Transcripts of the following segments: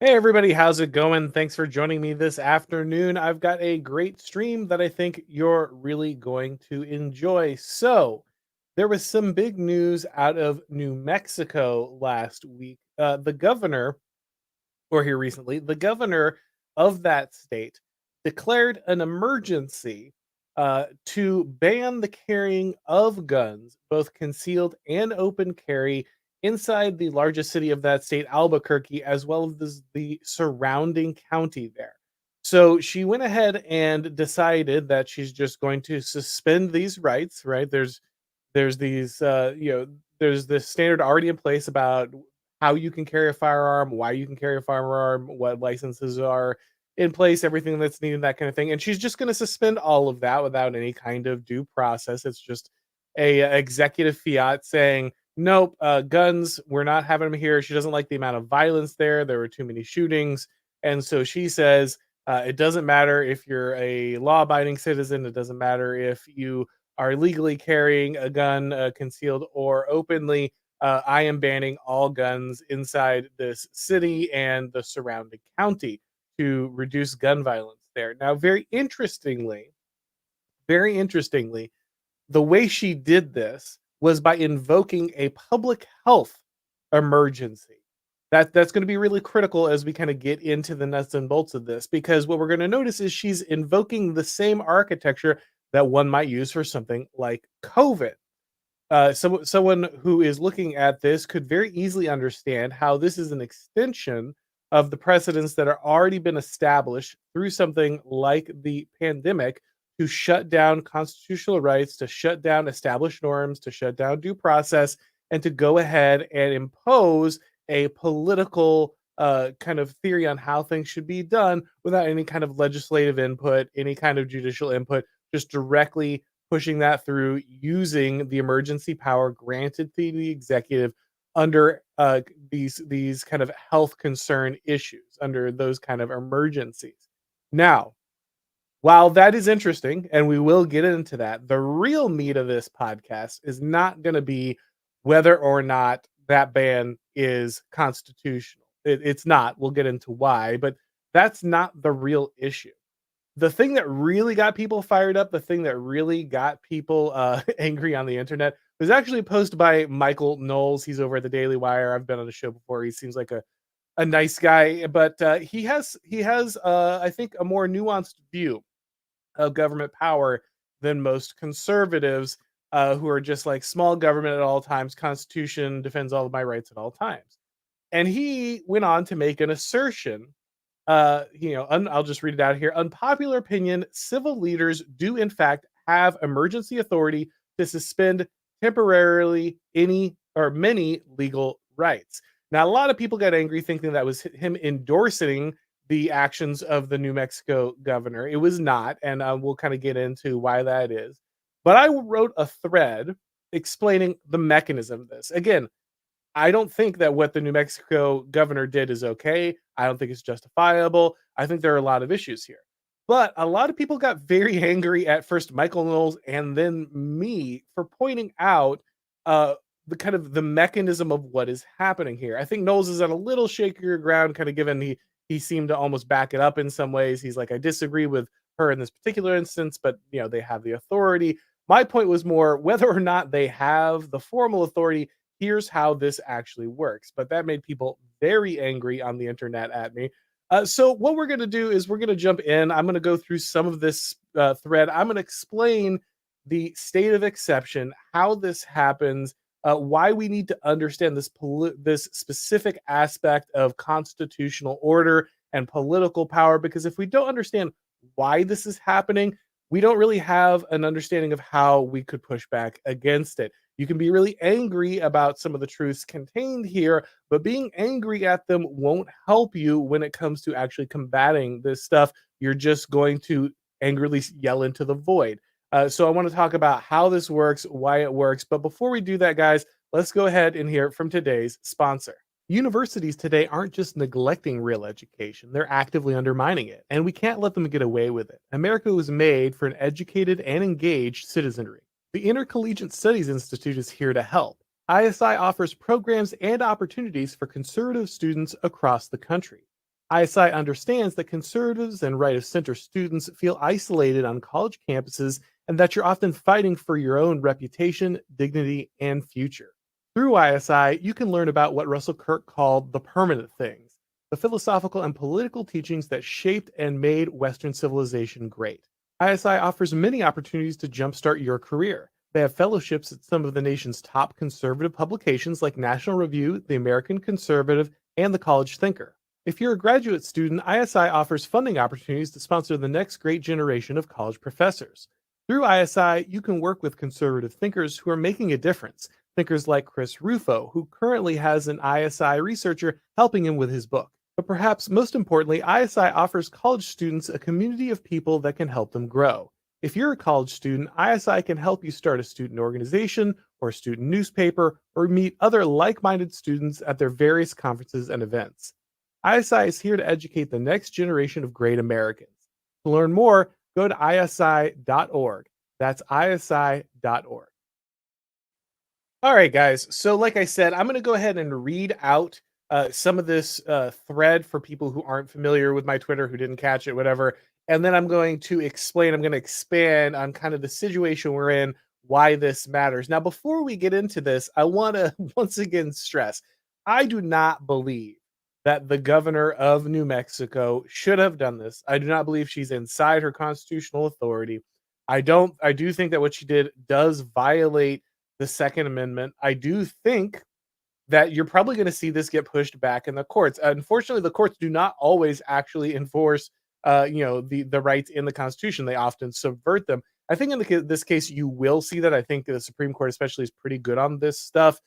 Hey everybody, how's it going? Thanks for joining me this afternoon. I've got a great stream that I think you're really going to enjoy. There was some big news out of New Mexico last week. The governor, or here recently, the governor of that state declared an emergency to ban the carrying of guns, both concealed and open carry, inside the largest city of that state, Albuquerque, as well as the surrounding county there. So she went ahead and decided that she's just going to suspend these rights, right? There's these there's this standard already in place about how you can carry a firearm, why you can carry a firearm, what licenses are in place, everything that's needed, that kind of thing. And she's just going to suspend all of that without any kind of due process. It's just a executive fiat saying, nope, guns, we're not having them here. She doesn't like the amount of violence there. There were too many shootings. And so she says, it doesn't matter if you're a law abiding citizen. It doesn't matter if you are legally carrying a gun concealed or openly. I am banning all guns inside this city and the surrounding county to reduce gun violence there. Now, very interestingly, the way she did this was by invoking a public health emergency. That's going to be really critical as we kind of get into the nuts and bolts of this, because what we're going to notice is she's invoking the same architecture that one might use for something like COVID. Someone who is looking at this could very easily understand how this is an extension of the precedents that are already been established through something like the pandemic to shut down constitutional rights, to shut down established norms, to shut down due process, and to go ahead and impose a political kind of theory on how things should be done without any kind of legislative input, any kind of judicial input, just directly pushing that through using the emergency power granted to the executive under these kind of health concern issues, under those kind of emergencies. Now, while that is interesting, and we will get into that, the real meat of this podcast is not going to be whether or not that ban is constitutional. It's not. We'll get into why, but that's not the real issue. The thing that really got people fired up, the thing that really got people angry on the internet was actually a post by Michael Knowles. He's over at the Daily Wire. I've been on the show before. He seems like a nice guy, but he has I think a more nuanced view of government power than most conservatives who are just like small government at all times. Constitution defends all of my rights at all times. And he went on to make an assertion. I'll just read it out here. Unpopular opinion: civil leaders do in fact have emergency authority to suspend temporarily any or many legal rights. Now, a lot of people got angry thinking that was him endorsing the actions of the New Mexico governor. It was not, and we'll kind of get into why that is. But I wrote a thread explaining the mechanism of this. Again, I don't think that what the New Mexico governor did is okay. I don't think it's justifiable. I think there are a lot of issues here. But a lot of people got very angry at first Michael Knowles and then me for pointing out the kind of the mechanism of what is happening here. I think Knowles is at a little shakier ground, kind of given he seemed to almost back it up in some ways. He's like, I disagree with her in this particular instance, but they have the authority. My point was more whether or not they have the formal authority. Here's how this actually works. But that made people very angry on the internet at me. So what we're going to do is we're going to jump in. I'm going to go through some of this thread. I'm going to explain the state of exception, how this happens, why we need to understand this specific aspect of constitutional order and political power. Because if we don't understand why this is happening, we don't really have an understanding of how we could push back against it. You can be really angry about some of the truths contained here, but being angry at them won't help you when it comes to actually combating this stuff. You're just going to angrily yell into the void. So I want to talk about how this works, why it works. But before we do that, guys, let's go ahead and hear from today's sponsor. Universities today aren't just neglecting real education, they're actively undermining it, and we can't let them get away with it. America was made for an educated and engaged citizenry. The Intercollegiate Studies Institute is here to help. ISI offers programs and opportunities for conservative students across the country. ISI understands that conservatives and right of center students feel isolated on college campuses and that you're often fighting for your own reputation, dignity, and future. Through ISI, you can learn about what Russell Kirk called the permanent things, the philosophical and political teachings that shaped and made Western civilization great. ISI offers many opportunities to jumpstart your career. They have fellowships at some of the nation's top conservative publications like National Review, The American Conservative, and The College Thinker. If you're a graduate student, ISI offers funding opportunities to sponsor the next great generation of college professors. Through ISI, you can work with conservative thinkers who are making a difference. Thinkers like Chris Rufo, who currently has an ISI researcher helping him with his book. But perhaps most importantly, ISI offers college students a community of people that can help them grow. If you're a college student, ISI can help you start a student organization or a student newspaper or meet other like minded students at their various conferences and events. ISI is here to educate the next generation of great Americans. To learn more, go to isi.org. That's isi.org. All right, guys. So, like I said, I'm going to go ahead and read out some of this thread for people who aren't familiar with my Twitter, who didn't catch it, whatever. And then I'm going to explain, I'm going to expand on kind of the situation we're in, why this matters. Now, before we get into this, I want to once again stress I do not believe that the governor of New Mexico should have done this. I do not believe she's inside her constitutional authority. I do think that what she did does violate the Second Amendment. I do think that you're probably going to see this get pushed back in the courts. Unfortunately, the courts do not always actually enforce, the rights in the Constitution. They often subvert them. I think in this case, you will see that. I think the Supreme Court, especially, is pretty good on this stuff.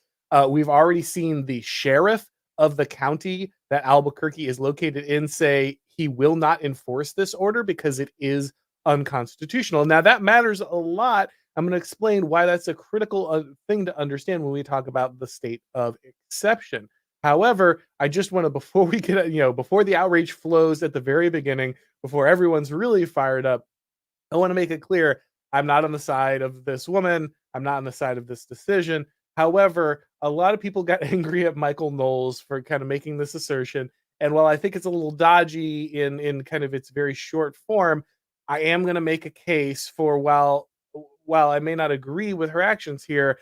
We've already seen the sheriff of the county that Albuquerque is located in say he will not enforce this order because it is unconstitutional. Now that matters a lot. I'm going to explain why that's a critical thing to understand when we talk about the state of exception. However, I just want to, before we get, before the outrage flows at the very beginning, before everyone's really fired up, I want to make it clear I'm not on the side of this woman. I'm not on the side of this decision. However, a lot of people got angry at Michael Knowles for kind of making this assertion. And while I think it's a little dodgy in kind of its very short form, I am going to make a case for while I may not agree with her actions here,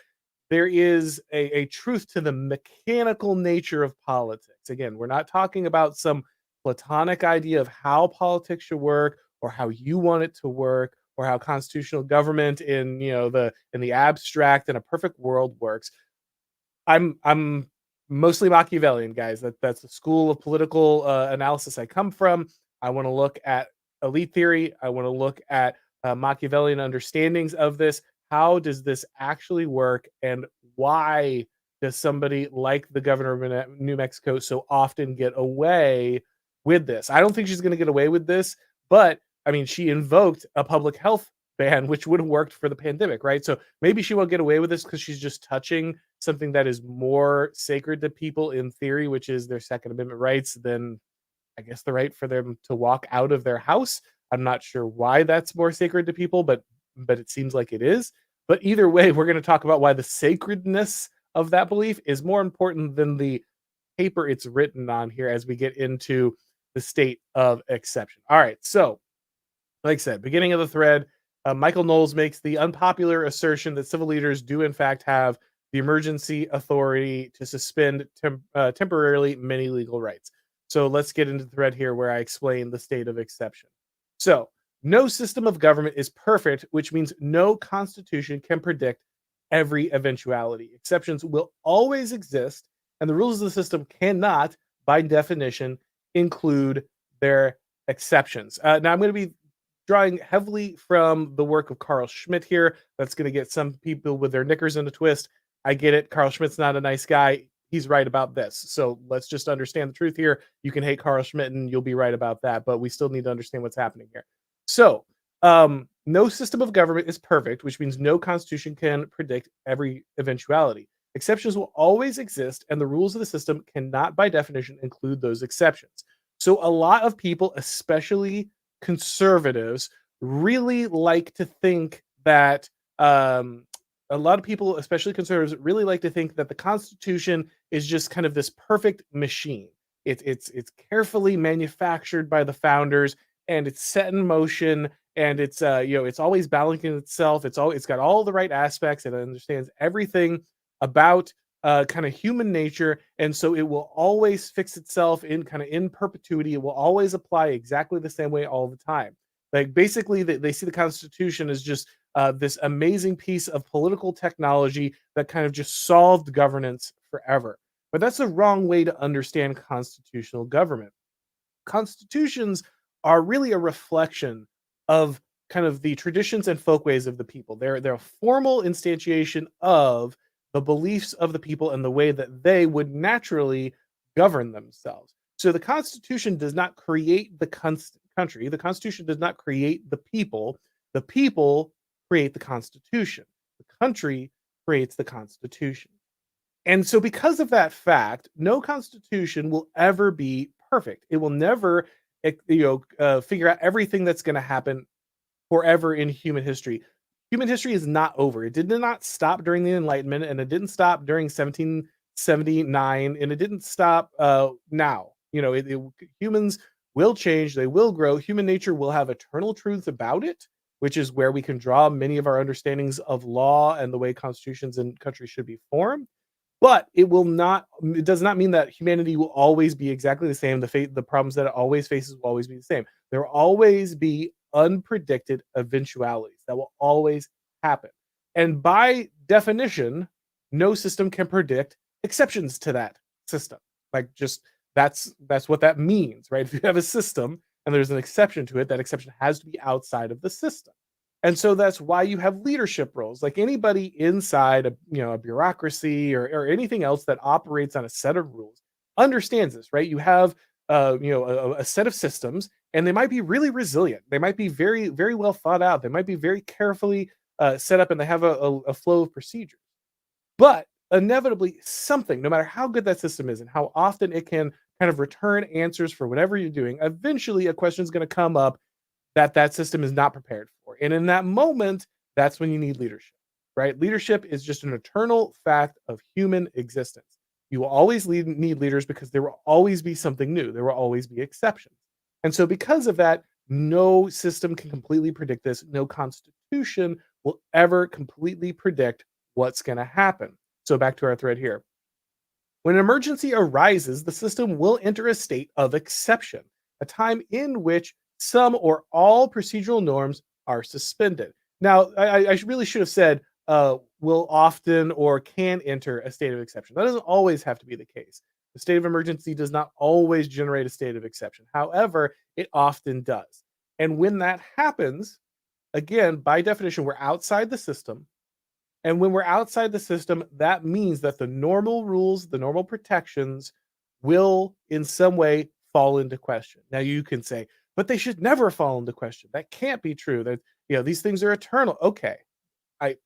there is a truth to the mechanical nature of politics. Again, we're not talking about some platonic idea of how politics should work or how you want it to work or how constitutional government in the abstract in a perfect world works. I'm mostly Machiavellian, guys. That's the school of political analysis I come from. I want to look at elite theory. I want to look at Machiavellian understandings of this. How does this actually work, and why does somebody like the governor of New Mexico so often get away with this? I don't think she's going to get away with this, but I mean, she invoked a public health ban, which would have worked for the pandemic, right? So maybe she won't get away with this because she's just touching something that is more sacred to people in theory, which is their Second Amendment rights, than I guess the right for them to walk out of their house. I'm not sure why that's more sacred to people, but it seems like it is. But either way, we're going to talk about why the sacredness of that belief is more important than the paper it's written on here as we get into the state of exception. All right, so like I said, beginning of the thread, Michael Knowles makes the unpopular assertion that civil leaders do, in fact, have the emergency authority to suspend temporarily many legal rights. So let's get into the thread here where I explain the state of exception. So, no system of government is perfect, which means no constitution can predict every eventuality. Exceptions will always exist, and the rules of the system cannot, by definition, include their exceptions. Now, I'm going to be drawing heavily from the work of Carl Schmitt here. That's going to get some people with their knickers in a twist. I get it. Carl Schmitt's not a nice guy. He's right about this. So let's just understand the truth here. You can hate Carl Schmitt and you'll be right about that, but we still need to understand what's happening here. So, no system of government is perfect, which means no constitution can predict every eventuality. Exceptions will always exist, and the rules of the system cannot, by definition, include those exceptions. So, a lot of people, especially conservatives, really like to think that a lot of people, especially conservatives, really like to think that the Constitution is just kind of this perfect machine. It's carefully manufactured by the founders, and it's set in motion, and it's always balancing itself. It's got all the right aspects. It understands everything about kind of human nature, and so it will always fix itself in kind of in perpetuity. It will always apply exactly the same way all the time. Like basically, they see the Constitution as just this amazing piece of political technology that kind of just solved governance forever. But that's the wrong way to understand constitutional government. Constitutions are really a reflection of kind of the traditions and folkways of the people. They're a formal instantiation of the beliefs of the people and the way that they would naturally govern themselves. So the Constitution does not create the country. The Constitution does not create the people. The people create the Constitution. The country creates the Constitution. And so because of that fact, no constitution will ever be perfect. It will never, figure out everything that's going to happen forever in human history. Human history is not over. It did not stop during the Enlightenment, and it didn't stop during 1779, and it didn't stop now. Humans will change. They will grow. Human nature will have eternal truths about it, which is where we can draw many of our understandings of law and the way constitutions and countries should be formed. But it does not mean that humanity will always be exactly the same. The problems that it always faces will always be the same. There will always be unpredicted eventualities that will always happen. And by definition, no system can predict exceptions to that system. Like just that's what that means, right? If you have a system and there's an exception to it, that exception has to be outside of the system. And so that's why you have leadership roles. Like anybody inside a bureaucracy or anything else that operates on a set of rules understands this, right? You have a set of systems, and they might be really resilient. They might be very, very well thought out. They might be very carefully set up, and they have a flow of procedures. But inevitably, something, no matter how good that system is and how often it can kind of return answers for whatever you're doing, eventually a question is going to come up that system is not prepared for. And in that moment, that's when you need leadership, right? Leadership is just an eternal fact of human existence. You will always need leaders because there will always be something new. There will always be exceptions. And so, because of that, no system can completely predict this. No constitution will ever completely predict what's going to happen. So, back to our thread here. When an emergency arises, the system will enter a state of exception, a time in which some or all procedural norms are suspended. Now, I really should have said will often or can enter a state of exception. That doesn't always have to be the case. The state of emergency does not always generate a state of exception. However, it often does. And when that happens, again, by definition, we're outside the system. And when we're outside the system, that means that the normal rules, the normal protections will in some way fall into question. Now you can say, but they should never fall into question. That can't be true. That these things are eternal. Okay. I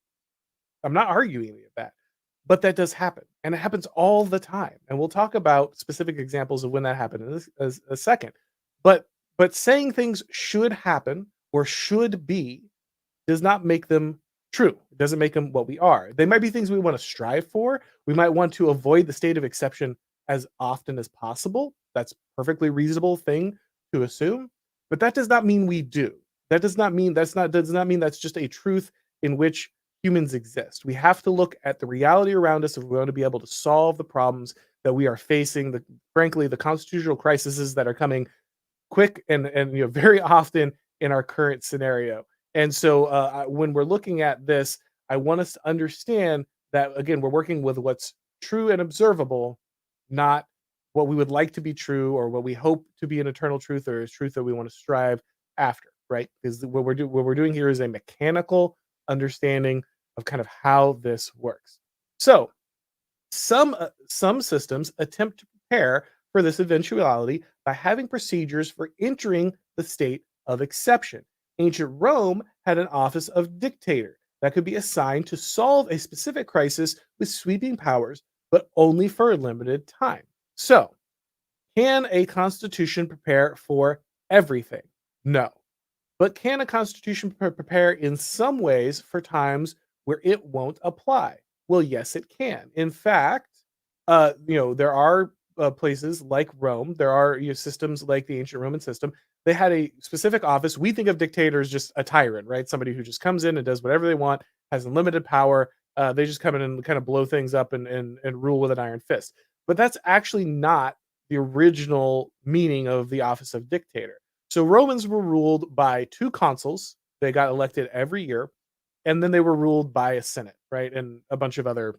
I'm not arguing any of that. But that does happen. And it happens all the time. And we'll talk about specific examples of when that happened in a second. But saying things should happen or should be does not make them true. It doesn't make them what we are. They might be things we want to strive for. We might want to avoid the state of exception as often as possible. That's a perfectly reasonable thing to assume. But that does not mean we do. That does not mean that's just a truth in which humans exist. We have to look at the reality around us if we want to be able to solve the problems that we are facing, frankly, the constitutional crises that are coming quick and very often in our current scenario. And so when we're looking at this, I want us to understand that again, we're working with what's true and observable, not what we would like to be true or what we hope to be an eternal truth or a truth that we want to strive after, right? Because what we're doing here is a mechanical understanding of kind of how this works. So some systems attempt to prepare for this eventuality by having procedures for entering the state of exception. Ancient Rome had an office of dictator that could be assigned to solve a specific crisis with sweeping powers, but only for a limited time. So, can a constitution prepare for everything? No. But can a constitution prepare in some ways for times where it won't apply? Well, yes, it can. In fact, there are places like Rome, there are systems like the ancient Roman system. They had a specific office. We think of dictator as just a tyrant, right? Somebody who just comes in and does whatever they want, has unlimited power. They just come in and kind of blow things up and rule with an iron fist. But that's actually not the original meaning of the office of dictator. So Romans were ruled by two consuls. They got elected every year, and then they were ruled by a senate, right, and a bunch of other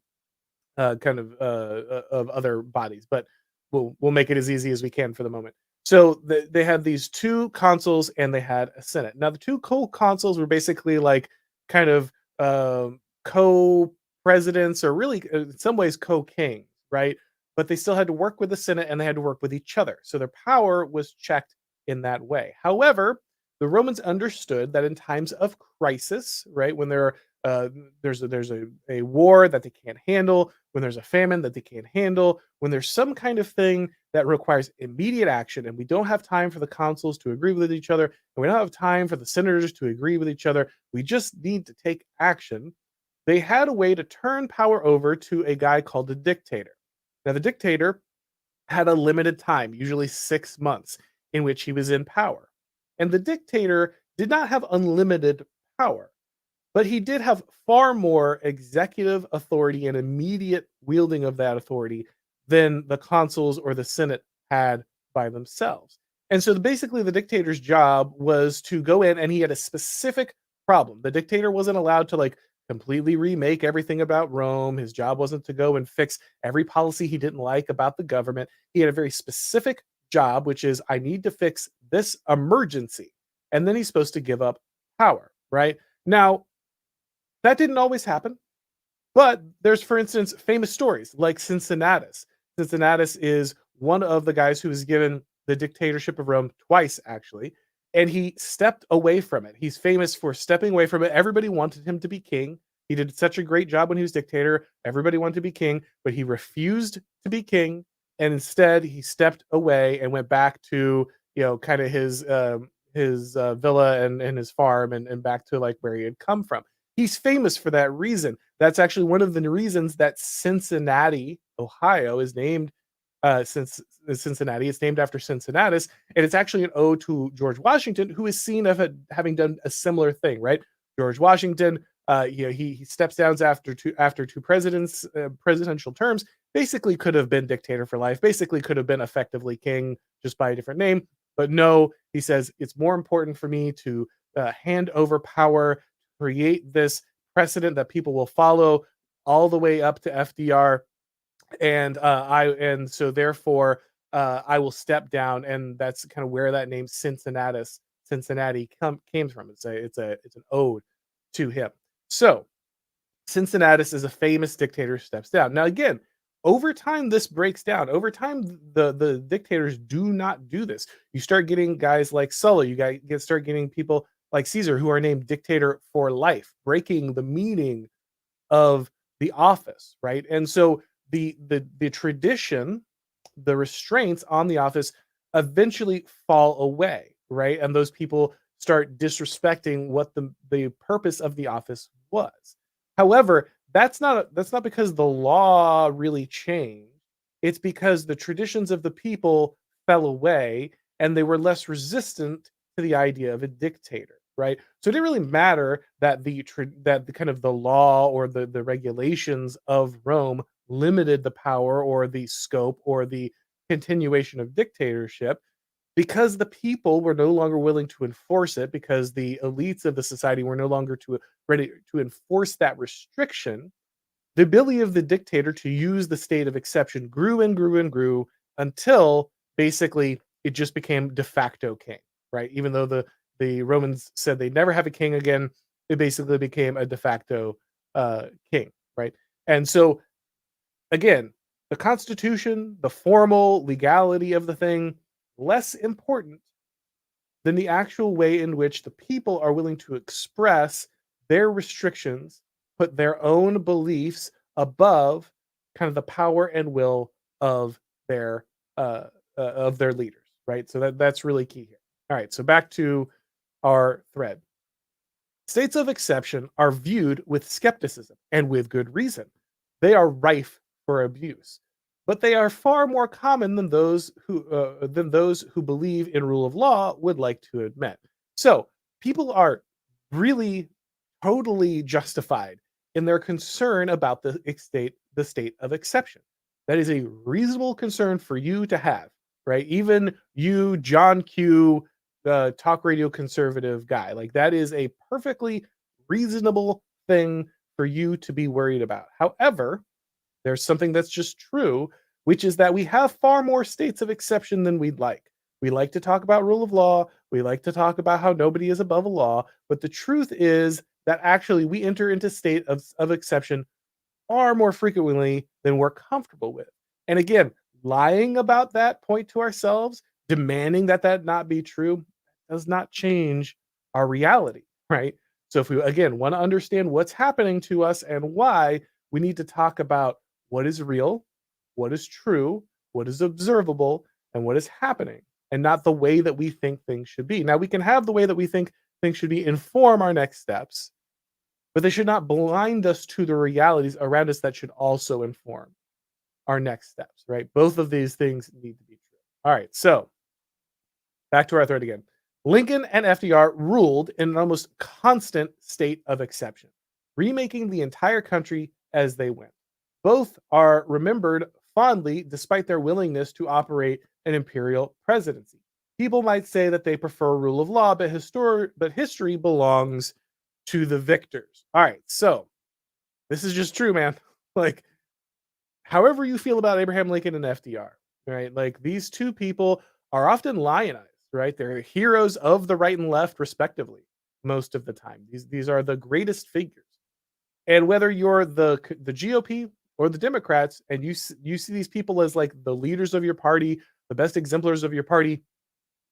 of other bodies, but we'll make it as easy as we can for the moment. So they had these two consuls and they had a senate. Now the two co-consuls were basically like kind of co-presidents, or really in some ways co-kings, right? But they still had to work with the senate and they had to work with each other. So their power was checked in that way. However, the Romans understood that in times of crisis, right, when there's a war that they can't handle, when there's a famine that they can't handle, when there's some kind of thing that requires immediate action, and we don't have time for the consuls to agree with each other, and we don't have time for the senators to agree with each other, we just need to take action. They had a way to turn power over to a guy called the dictator. Now, the dictator had a limited time, usually 6 months, in which he was in power. And the dictator did not have unlimited power, but he did have far more executive authority and immediate wielding of that authority than the consuls or the Senate had by themselves. And so basically, the dictator's job was to go in, and he had a specific problem. The dictator wasn't allowed to like completely remake everything about Rome. His job wasn't to go and fix every policy he didn't like about the government. He had a very specific job, which is I need to fix this emergency. And then he's supposed to give up power, right? Now, that didn't always happen, but there's, for instance, famous stories like Cincinnatus. Cincinnatus is one of the guys who was given the dictatorship of Rome twice, actually, and he stepped away from it. He's famous for stepping away from it. Everybody wanted him to be king. He did such a great job when he was dictator. Everybody wanted to be king, but he refused to be king, and instead he stepped away and went back to kind of his villa and his farm and back to like where he had come from. He's famous for that reason. That's actually one of the reasons that Cincinnati, Ohio, is named since Cincinnati. It's named after Cincinnatus, and it's actually an ode to George Washington, who is seen of having done a similar thing. Right, George Washington. He steps down after two presidential terms. Basically, could have been dictator for life. Basically, could have been effectively king just by a different name. But no, he says it's more important for me to hand over power, create this precedent that people will follow all the way up to FDR, and so therefore I will step down, and that's kind of where that name Cincinnati came from. It's an ode to him. So Cincinnatus is a famous dictator who steps down. Now again, over time this breaks down. Over time, the dictators do not do this. You start getting guys like Sulla. Start getting people like Caesar who are named dictator for life, breaking the meaning of the office, right? And so the tradition, the restraints on the office eventually fall away, right? And those people start disrespecting what the purpose of the office was. However, that's not because the law really changed. It's because the traditions of the people fell away and they were less resistant to the idea of a dictator, right? So it didn't really matter that the kind of the law or the regulations of Rome limited the power or the scope or the continuation of dictatorship, because the people were no longer willing to enforce it, because the elites of the society were no longer ready to enforce that restriction. The ability of the dictator to use the state of exception grew and grew and grew until basically it just became de facto king, right? Even though the Romans said they'd never have a king again, it basically became a de facto king, right? And so again, the Constitution, the formal legality of the thing, less important than the actual way in which the people are willing to express their restrictions, put their own beliefs above kind of the power and will of their leaders, right? So that's really key here. All right, so back to our thread. States of exception are viewed with skepticism and with good reason. They are rife for abuse. but they are far more common than those who believe in rule of law would like to admit. So people are really totally justified in their concern about the state of exception. That is a reasonable concern for you to have, right? Even you, John Q, the talk radio conservative guy, like that is a perfectly reasonable thing for you to be worried about. However, there's something that's just true, which is that we have far more states of exception than we'd like. We like to talk about rule of law. We like to talk about how nobody is above a law. But the truth is that actually we enter into state of exception far more frequently than we're comfortable with. And again, lying about that point to ourselves, demanding that that not be true, does not change our reality, right? So if we again want to understand what's happening to us and why, we need to talk about what is real, what is true, what is observable, and what is happening, and not the way that we think things should be. Now we can have the way that we think things should be inform our next steps, but they should not blind us to the realities around us that should also inform our next steps, right? Both of these things need to be true. All right, so back to our thread again. Lincoln and FDR ruled in an almost constant state of exception, remaking the entire country as they went. Both are remembered fondly despite their willingness to operate an imperial presidency. People might say that they prefer rule of law, but history belongs to the victors. All right, so this is just true, man. Like, however you feel about Abraham Lincoln and FDR, right? Like these two people are often lionized, right? They're heroes of the right and left, respectively, most of the time. These are the greatest figures. And whether you're the GOP or the Democrats, and you see these people as like the leaders of your party, the best exemplars of your party,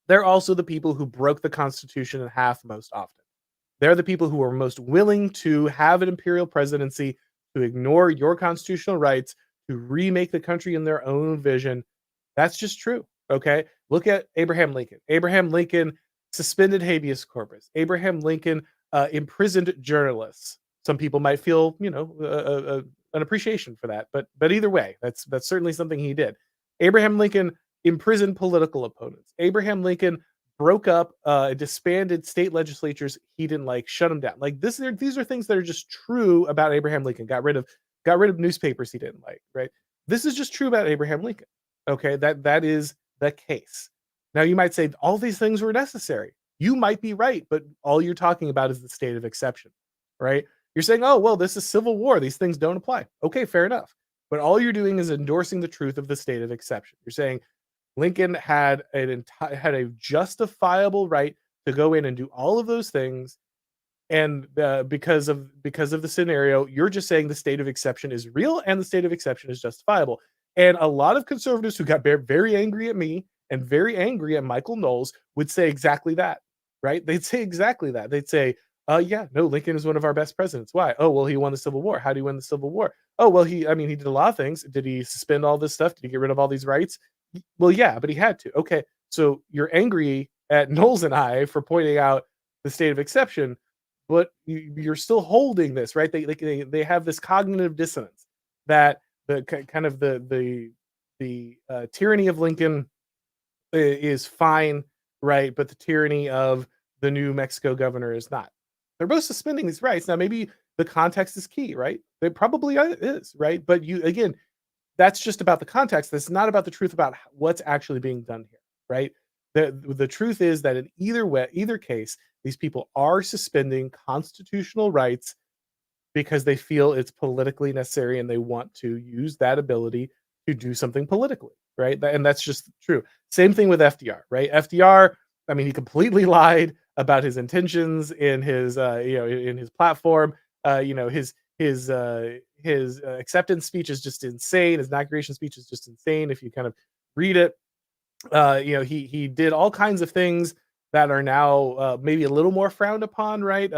they're also the people who broke the Constitution in half most often. They're the people who are most willing to have an imperial presidency, to ignore your constitutional rights, to remake the country in their own vision. That's just true. Okay. Look at Abraham Lincoln. Abraham Lincoln suspended habeas corpus. Abraham Lincoln imprisoned journalists. Some people might feel, an appreciation for that, but either way, that's certainly something he did. Abraham Lincoln imprisoned political opponents. Abraham Lincoln broke up disbanded state legislatures he didn't like, shut them down. Like these are things that are just true about Abraham Lincoln. Got rid of newspapers he didn't like, right? This is just true about Abraham Lincoln. Okay, that is the case. Now you might say all these things were necessary. You might be right, but all you're talking about is the state of exception, right? You're saying, "Oh, well, this is civil war. These things don't apply." Okay, fair enough. But all you're doing is endorsing the truth of the state of exception. You're saying Lincoln had a justifiable right to go in and do all of those things, and because of the scenario, you're just saying the state of exception is real and the state of exception is justifiable. And a lot of conservatives who got very angry at me and very angry at Michael Knowles would say exactly that, right? They'd say exactly that. They'd say, yeah, no, Lincoln is one of our best presidents. Why? Oh, well, he won the Civil War. How did he win the Civil War? Oh, well, he did a lot of things. Did he suspend all this stuff? Did he get rid of all these rights? Well, yeah, but he had to. Okay, so you're angry at Knowles and I for pointing out the state of exception, but you're still holding this, right? They have this cognitive dissonance that the kind of the tyranny of Lincoln is fine, right? But the tyranny of the New Mexico governor is not. They're both suspending these rights. Now, maybe the context is key, right? It probably is, right? But you again, that's just about the context. That's not about the truth about what's actually being done here, right? The truth is that in either case, these people are suspending constitutional rights because they feel it's politically necessary and they want to use that ability to do something politically, right? And that's just true. Same thing with FDR, right? FDR, I mean, he completely lied about his intentions in his, in his platform. His acceptance speech is just insane. His inauguration speech is just insane. If you kind of read it, he did all kinds of things that are now maybe a little more frowned upon, right?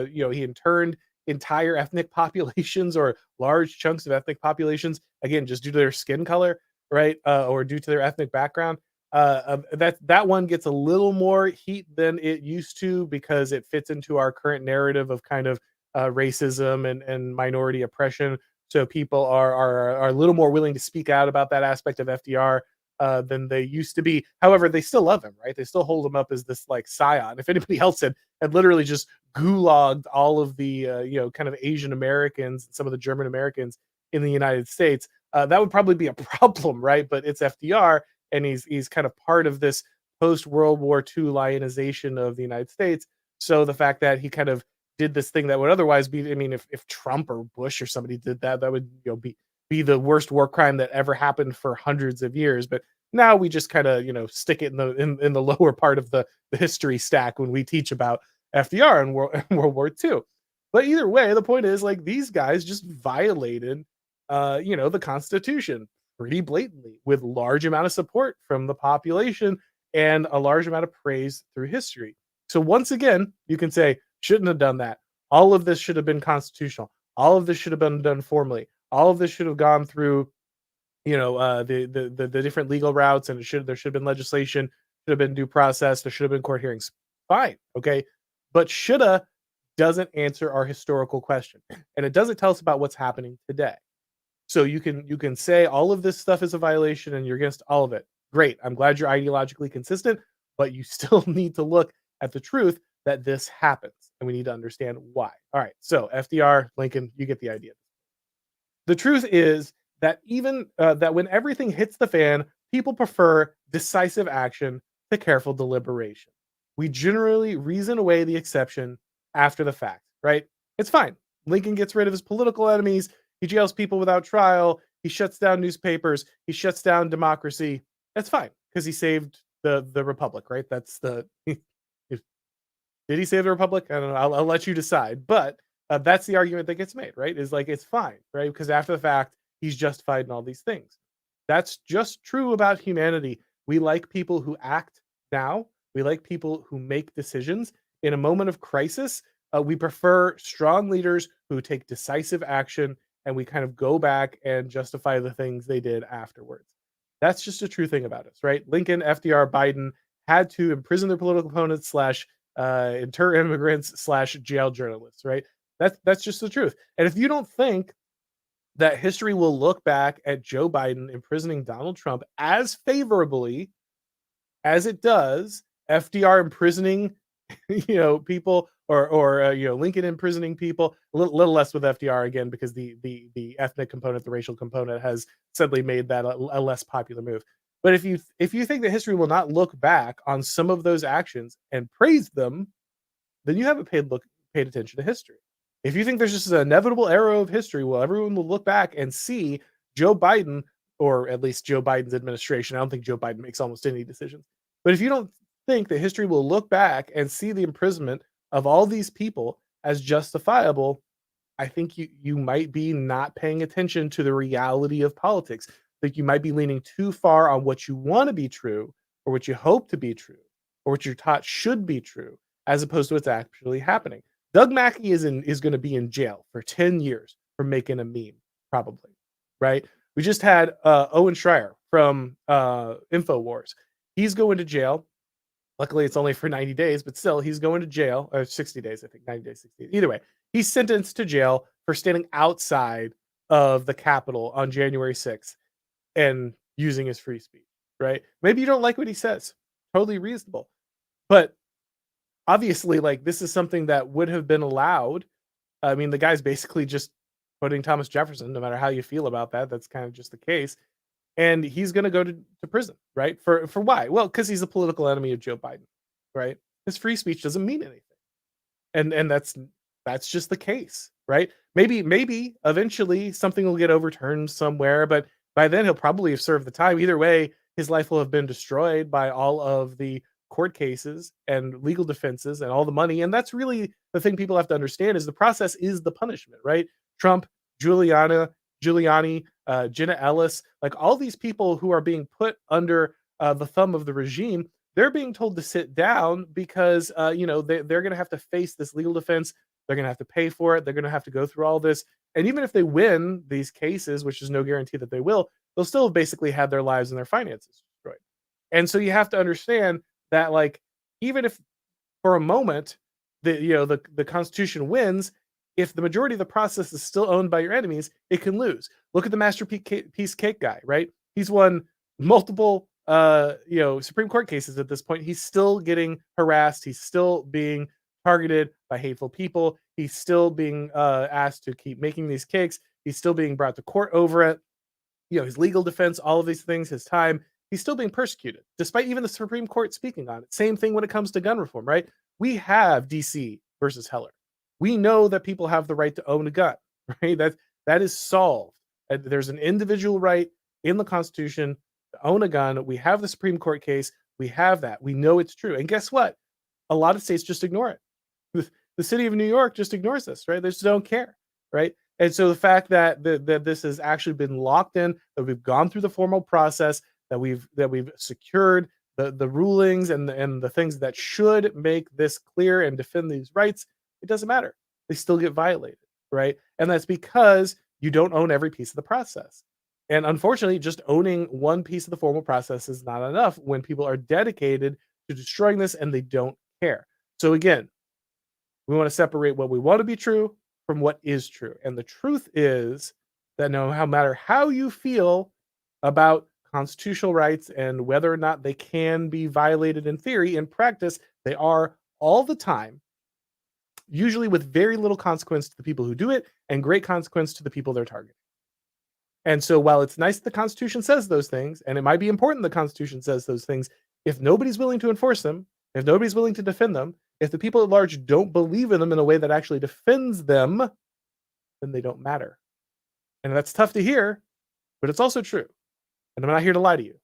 He interned entire ethnic populations or large chunks of ethnic populations, again, just due to their skin color, right? Or due to their ethnic background. That one gets a little more heat than it used to because it fits into our current narrative of kind of racism and minority oppression. So people are a little more willing to speak out about that aspect of FDR than they used to be. However, they still love him, right? They still hold him up as this like scion. If anybody else had literally just gulagged all of the kind of Asian Americans, some of the German Americans in the United States, that would probably be a problem, right? But it's FDR, and he's kind of part of this post World War II lionization of the United States. So the fact that he kind of did this thing that would otherwise be, I mean, if Trump or Bush or somebody did that, that would be the worst war crime that ever happened for hundreds of years. But now we just kind of stick it in the lower part of the history stack when we teach about FDR and World War II. But either way, the point is like these guys just violated the Constitution pretty blatantly with large amount of support from the population and a large amount of praise through history. So once again, you can say shouldn't have done that. All of this should have been constitutional. All of this should have been done formally. All of this should have gone through the different legal routes, and there should have been legislation, should have been due process, there should have been court hearings. Fine, okay, but shoulda doesn't answer our historical question, and it doesn't tell us about what's happening today. So you can say all of this stuff is a violation and you're against all of it. Great, I'm glad you're ideologically consistent, but you still need to look at the truth that this happens, and we need to understand why. All right, so FDR, Lincoln, you get the idea. The truth is that even that when everything hits the fan, people prefer decisive action to careful deliberation. We generally reason away the exception after the fact, right? It's fine. Lincoln gets rid of his political enemies. He jails people without trial. He shuts down newspapers. He shuts down democracy. That's fine because he saved the republic, right? That's the did he save the republic? I don't know. I'll let you decide. But that's the argument that gets made, right? Is like it's fine, right? Because after the fact, he's justified in all these things. That's just true about humanity. We like people who act now. We like people who make decisions in a moment of crisis. We prefer strong leaders who take decisive action, and we kind of go back and justify the things they did afterwards. That's just a true thing about us, right? Lincoln, FDR, Biden had to imprison their political opponents slash inter immigrants slash jail journalists, right? That's just the truth. And if you don't think that history will look back at Joe Biden imprisoning Donald Trump as favorably as it does FDR imprisoning, people, or Lincoln imprisoning people, a little less with FDR again because the ethnic component, the racial component, has suddenly made that a less popular move. But if you think that history will not look back on some of those actions and praise them, then you haven't paid attention to history. If you think there's just an inevitable era of history where everyone will look back and see Joe Biden, or at least Joe Biden's administration, I don't think Joe Biden makes almost any decisions. But if you don't think that history will look back and see the imprisonment of all these people as justifiable, I think you might be not paying attention to the reality of politics. Like you might be leaning too far on what you want to be true, or what you hope to be true, or what you're taught should be true, as opposed to what's actually happening. Doug Mackey is going to be in jail for 10 years for making a meme, probably, right? We just had Owen Schreier from InfoWars. He's going to jail. Luckily, it's only for 90 days, but still, he's going to jail, or 60 days, I think, 90 days, 60 days. Either way, he's sentenced to jail for standing outside of the Capitol on January 6th and using his free speech, right? Maybe you don't like what he says. Totally reasonable. But obviously, like, this is something that would have been allowed. I mean, the guy's basically just putting Thomas Jefferson, no matter how you feel about that, that's kind of just the case. And he's going to go to prison, right? For why? Well, because he's a political enemy of Joe Biden, right? His free speech doesn't mean anything, and that's just the case, right? Maybe eventually something will get overturned somewhere, but by then he'll probably have served the time. Either way, his life will have been destroyed by all of the court cases and legal defenses and all the money. And that's really the thing people have to understand is the process is the punishment, right? Trump, Giuliani, Jenna Ellis, like all these people who are being put under the thumb of the regime, they're being told to sit down because they're going to have to face this legal defense. They're going to have to pay for it. They're going to have to go through all this. And even if they win these cases, which is no guarantee that they will, they'll still basically have their lives and their finances destroyed. And so you have to understand that, like, even if for a moment the Constitution wins, if the majority of the process is still owned by your enemies, it can lose. Look at the masterpiece cake guy, right? He's won multiple Supreme Court cases at this point. He's still getting harassed. He's still being targeted by hateful people. He's still being asked to keep making these cakes. He's still being brought to court over it. His legal defense, all of these things, his time, he's still being persecuted, despite even the Supreme Court speaking on it. Same thing when it comes to gun reform, right? We have DC versus Heller. We know that people have the right to own a gun, right? That is solved. There's an individual right in the Constitution to own a gun. We have the Supreme Court case. We have that. We know it's true. And guess what? A lot of states just ignore it. The city of New York just ignores this, right? They just don't care, right? And so the fact that this has actually been locked in, that we've gone through the formal process, that we've secured the rulings and the things that should make this clear and defend these rights, it doesn't matter. They still get violated, right? And that's because you don't own every piece of the process. And unfortunately, just owning one piece of the formal process is not enough when people are dedicated to destroying this and they don't care. So again, we want to separate what we want to be true from what is true. And the truth is that no matter how you feel about constitutional rights and whether or not they can be violated in theory, in practice, they are all the time, usually with very little consequence to the people who do it and great consequence to the people they're targeting. And so while it's nice the Constitution says those things, and it might be important the Constitution says those things, if nobody's willing to enforce them, if nobody's willing to defend them, if the people at large don't believe in them in a way that actually defends them, then they don't matter. And that's tough to hear, but it's also true. And I'm not here to lie to you.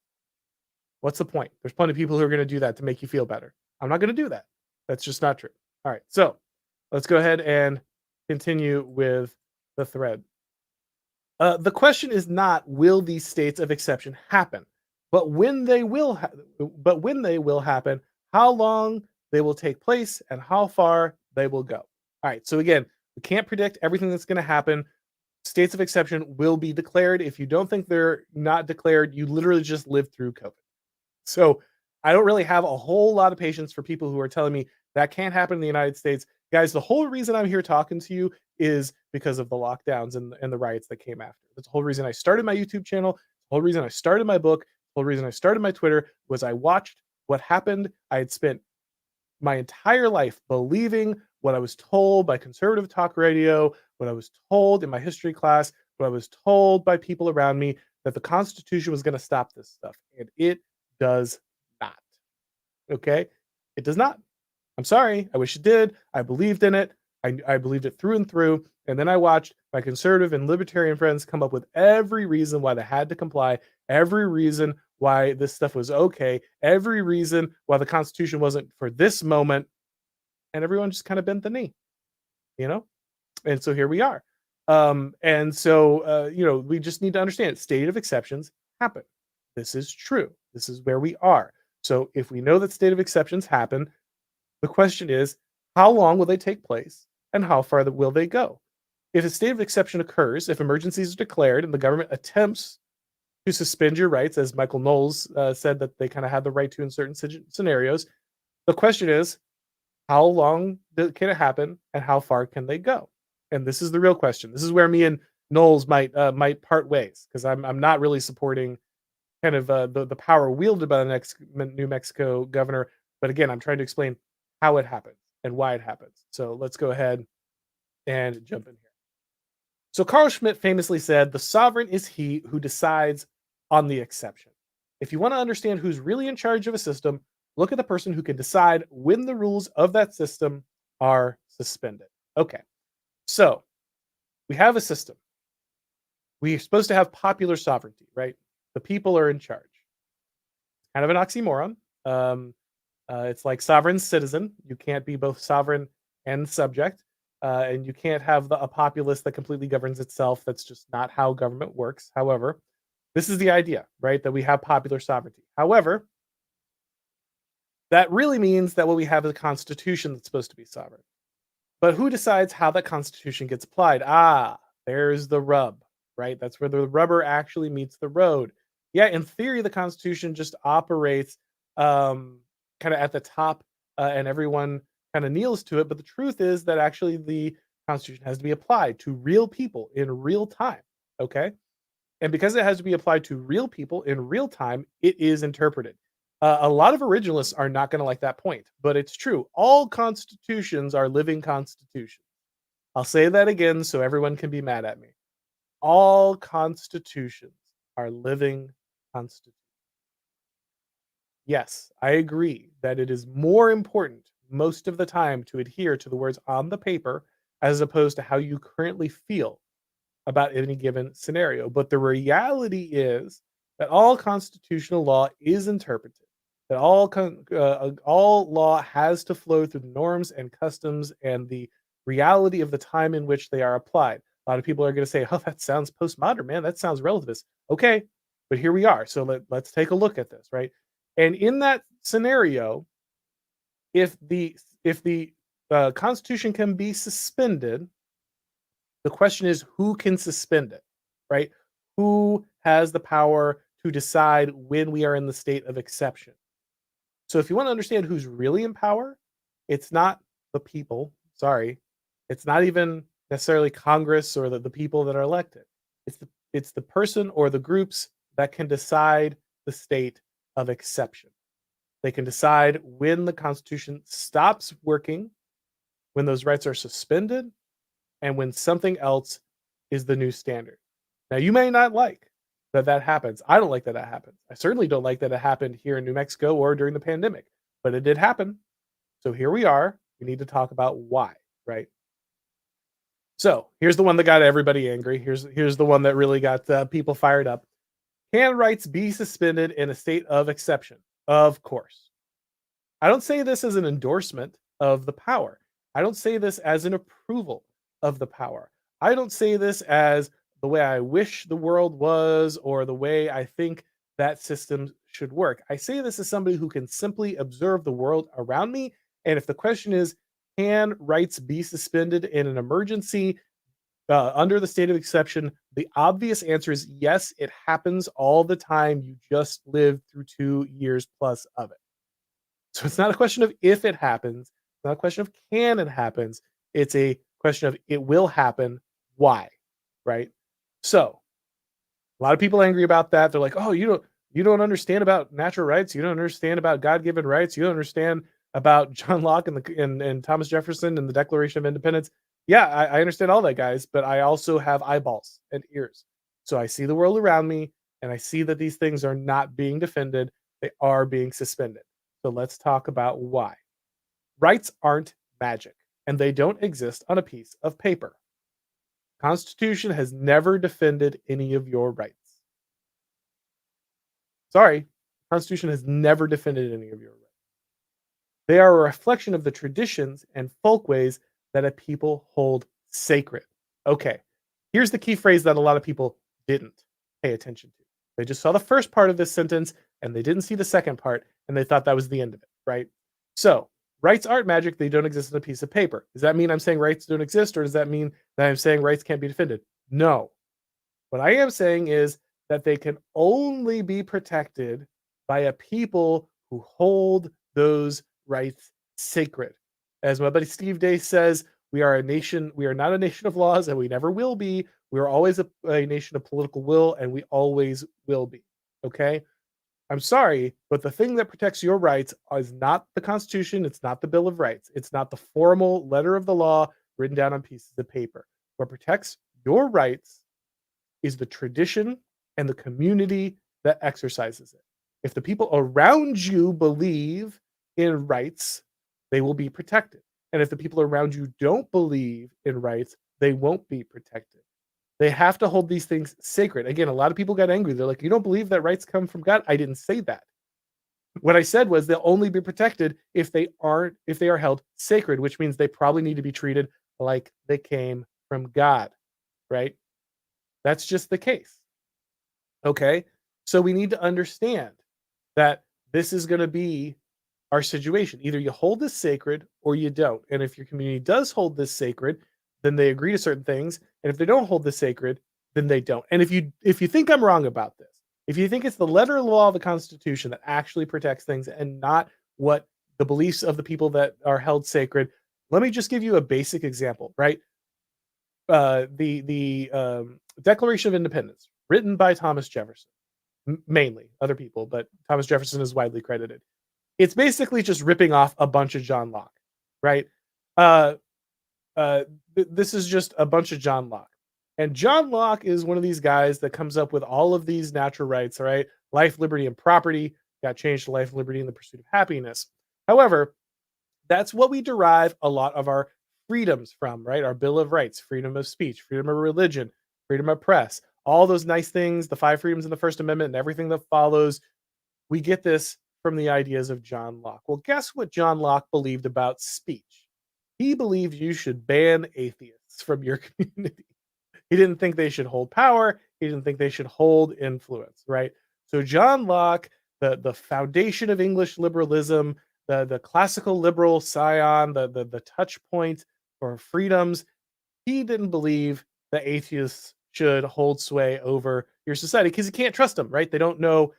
What's the point? There's plenty of people who are going to do that to make you feel better. I'm not going to do that. That's just not true. All right. So let's go ahead and continue with the thread. The question is not will these states of exception happen, but when they will happen, how long they will take place and how far they will go. All right. So again, we can't predict everything that's going to happen. States of exception will be declared. If you don't think they're not declared, you literally just lived through COVID. So I don't really have a whole lot of patience for people who are telling me that can't happen in the United States. Guys, the whole reason I'm here talking to you is because of the lockdowns and the riots that came after. That's the whole reason I started my YouTube channel. The whole reason I started my book. The whole reason I started my Twitter was I watched what happened. I had spent my entire life believing what I was told by conservative talk radio, what I was told in my history class, what I was told by people around me, that the Constitution was going to stop this stuff. And it does not. Okay? It does not. I'm sorry. I wish it did. I believed in it. I believed it through and through. And then I watched my conservative and libertarian friends come up with every reason why they had to comply, every reason why this stuff was okay, every reason why the Constitution wasn't for this moment. And everyone just kind of bent the knee, you know? And so here we are. We just need to understand state of exceptions happen. This is true. This is where we are. So if we know that state of exceptions happen, the question is, how long will they take place and how far will they go? If a state of exception occurs, if emergencies are declared and the government attempts to suspend your rights, as Michael Knowles said that they kind of had the right to in certain scenarios, the question is, how long can it happen and how far can they go? And this is the real question. This is where me and Knowles might part ways, because I'm not really supporting kind of the power wielded by the next New Mexico governor. But again, I'm trying to explain how it happens and why it happens. So let's go ahead and jump in here. So Carl Schmitt famously said, "The sovereign is he who decides on the exception." If you want to understand who's really in charge of a system, look at the person who can decide when the rules of that system are suspended. Okay, so we have a system. We're supposed to have popular sovereignty, right? The people are in charge. Kind of an oxymoron. It's like sovereign citizen. You can't be both sovereign and subject. And you can't have a populace that completely governs itself. That's just not how government works. However, this is the idea, right? That we have popular sovereignty. However, that really means that what we have is a constitution that's supposed to be sovereign. But who decides how that constitution gets applied? There's the rub, right? That's where the rubber actually meets the road. Yeah, in theory, the Constitution just operates kind of at the top and everyone kind of kneels to it. But the truth is that actually the Constitution has to be applied to real people in real time. Okay. And because it has to be applied to real people in real time, it is interpreted. A lot of originalists are not going to like that point, but it's true. All constitutions are living constitutions. I'll say that again so everyone can be mad at me. All constitutions are living constitutions. Yes, I agree that it is more important most of the time to adhere to the words on the paper as opposed to how you currently feel about any given scenario. But the reality is that all constitutional law is interpreted. That all law has to flow through the norms and customs and the reality of the time in which they are applied. A lot of people are going to say, "Oh, that sounds postmodern, man. That sounds relativist." Okay, but here we are. So let's take a look at this, right? And in that scenario, if the Constitution can be suspended, the question is who can suspend it, right? Who has the power to decide when we are in the state of exception? So if you want to understand who's really in power, it's not the people. Sorry. It's not even necessarily Congress or the people that are elected. It's the person or the groups that can decide the state of exception. They can decide when the Constitution stops working, when those rights are suspended, and when something else is the new standard. Now, you may not like that that happens. I don't like that that happens. I certainly don't like that it happened here in New Mexico or during the pandemic, but it did happen. So here we are. We need to talk about why, right? So here's the one that got everybody angry. Here's the one that really got people fired up. Can rights be suspended in a state of exception? Of course. I don't say this as an endorsement of the power. I don't say this as an approval of the power. I don't say this as the way I wish the world was or the way I think that system should work. I say this as somebody who can simply observe the world around me. And if the question is, can rights be suspended in an emergency under the state of exception? The obvious answer is yes, it happens all the time. You just lived through 2 years plus of it. So it's not a question of if it happens, it's not a question of can it happens. It's a question of it will happen. Why? Right? So a lot of people angry about that. They're like, "Oh, you don't understand about natural rights. You don't understand about God-given rights. You don't understand about John Locke and Thomas Jefferson and the Declaration of Independence." Yeah, I understand all that, guys, but I also have eyeballs and ears. So I see the world around me and I see that these things are not being defended. They are being suspended. So let's talk about why. Rights aren't magic and they don't exist on a piece of paper. Constitution has never defended any of your rights. Sorry, Constitution has never defended any of your rights. They are a reflection of the traditions and folkways that a people hold sacred. Okay, here's the key phrase that a lot of people didn't pay attention to. They just saw the first part of this sentence and they didn't see the second part and they thought that was the end of it, right? So, rights aren't magic, they don't exist on a piece of paper. Does that mean I'm saying rights don't exist or does that mean that I'm saying rights can't be defended? No. What I am saying is that they can only be protected by a people who hold those rights sacred. As my buddy Steve Day says, we are a nation, we are not a nation of laws, and we never will be. We are always a nation of political will, and we always will be. Okay? I'm sorry, but the thing that protects your rights is not the Constitution, it's not the Bill of Rights, it's not the formal letter of the law written down on pieces of paper. What protects your rights is the tradition and the community that exercises it. If the people around you believe in rights, they will be protected. And if the people around you don't believe in rights, they won't be protected. They have to hold these things sacred. Again, a lot of people got angry. They're like, "You don't believe that rights come from God?" I didn't say that. What I said was they'll only be protected if they are held sacred, which means they probably need to be treated like they came from God, right? That's just the case. Okay? So we need to understand that this is going to be our situation. Either you hold this sacred or you don't. And if your community does hold this sacred, then they agree to certain things. And if they don't hold this sacred, then they don't. And if you think I'm wrong about this, if you think it's the letter of the law of the Constitution that actually protects things and not what the beliefs of the people that are held sacred, let me just give you a basic example, right? Declaration of Independence, written by Thomas Jefferson, mainly other people, but Thomas Jefferson is widely credited. It's basically just ripping off a bunch of John Locke, right? Uh, uh, this is just a bunch of John Locke. And John Locke is one of these guys that comes up with all of these natural rights, all right? Life, liberty, and property got changed to life, liberty, and the pursuit of happiness. However, that's what we derive a lot of our freedoms from, right? Our Bill of Rights, freedom of speech, freedom of religion, freedom of press, all those nice things, the five freedoms in the First Amendment, and everything that follows. We get this from the ideas of John Locke. Well, guess what John Locke believed about speech? He believed you should ban atheists from your community. He didn't think they should hold power. He didn't think they should hold influence, right? So John Locke, the foundation of English liberalism, the classical liberal scion, the touch point for freedoms, he didn't believe that atheists should hold sway over your society because you can't trust them, right? They don't know,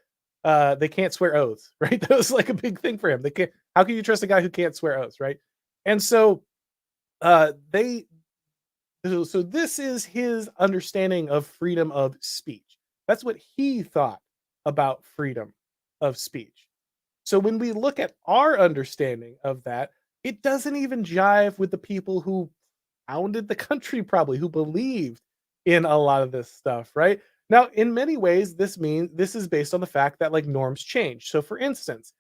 they can't swear oaths, right? That was like a big thing for him. They can't. How can you trust a guy who can't swear oaths, right? And so they so this is his understanding of freedom of speech. That's what he thought about freedom of speech. So when we look at our understanding of that, it doesn't even jive with the people who founded the country, probably, who believed in a lot of this stuff, right? Now, in many ways, this is based on the fact that like norms change. So for instance,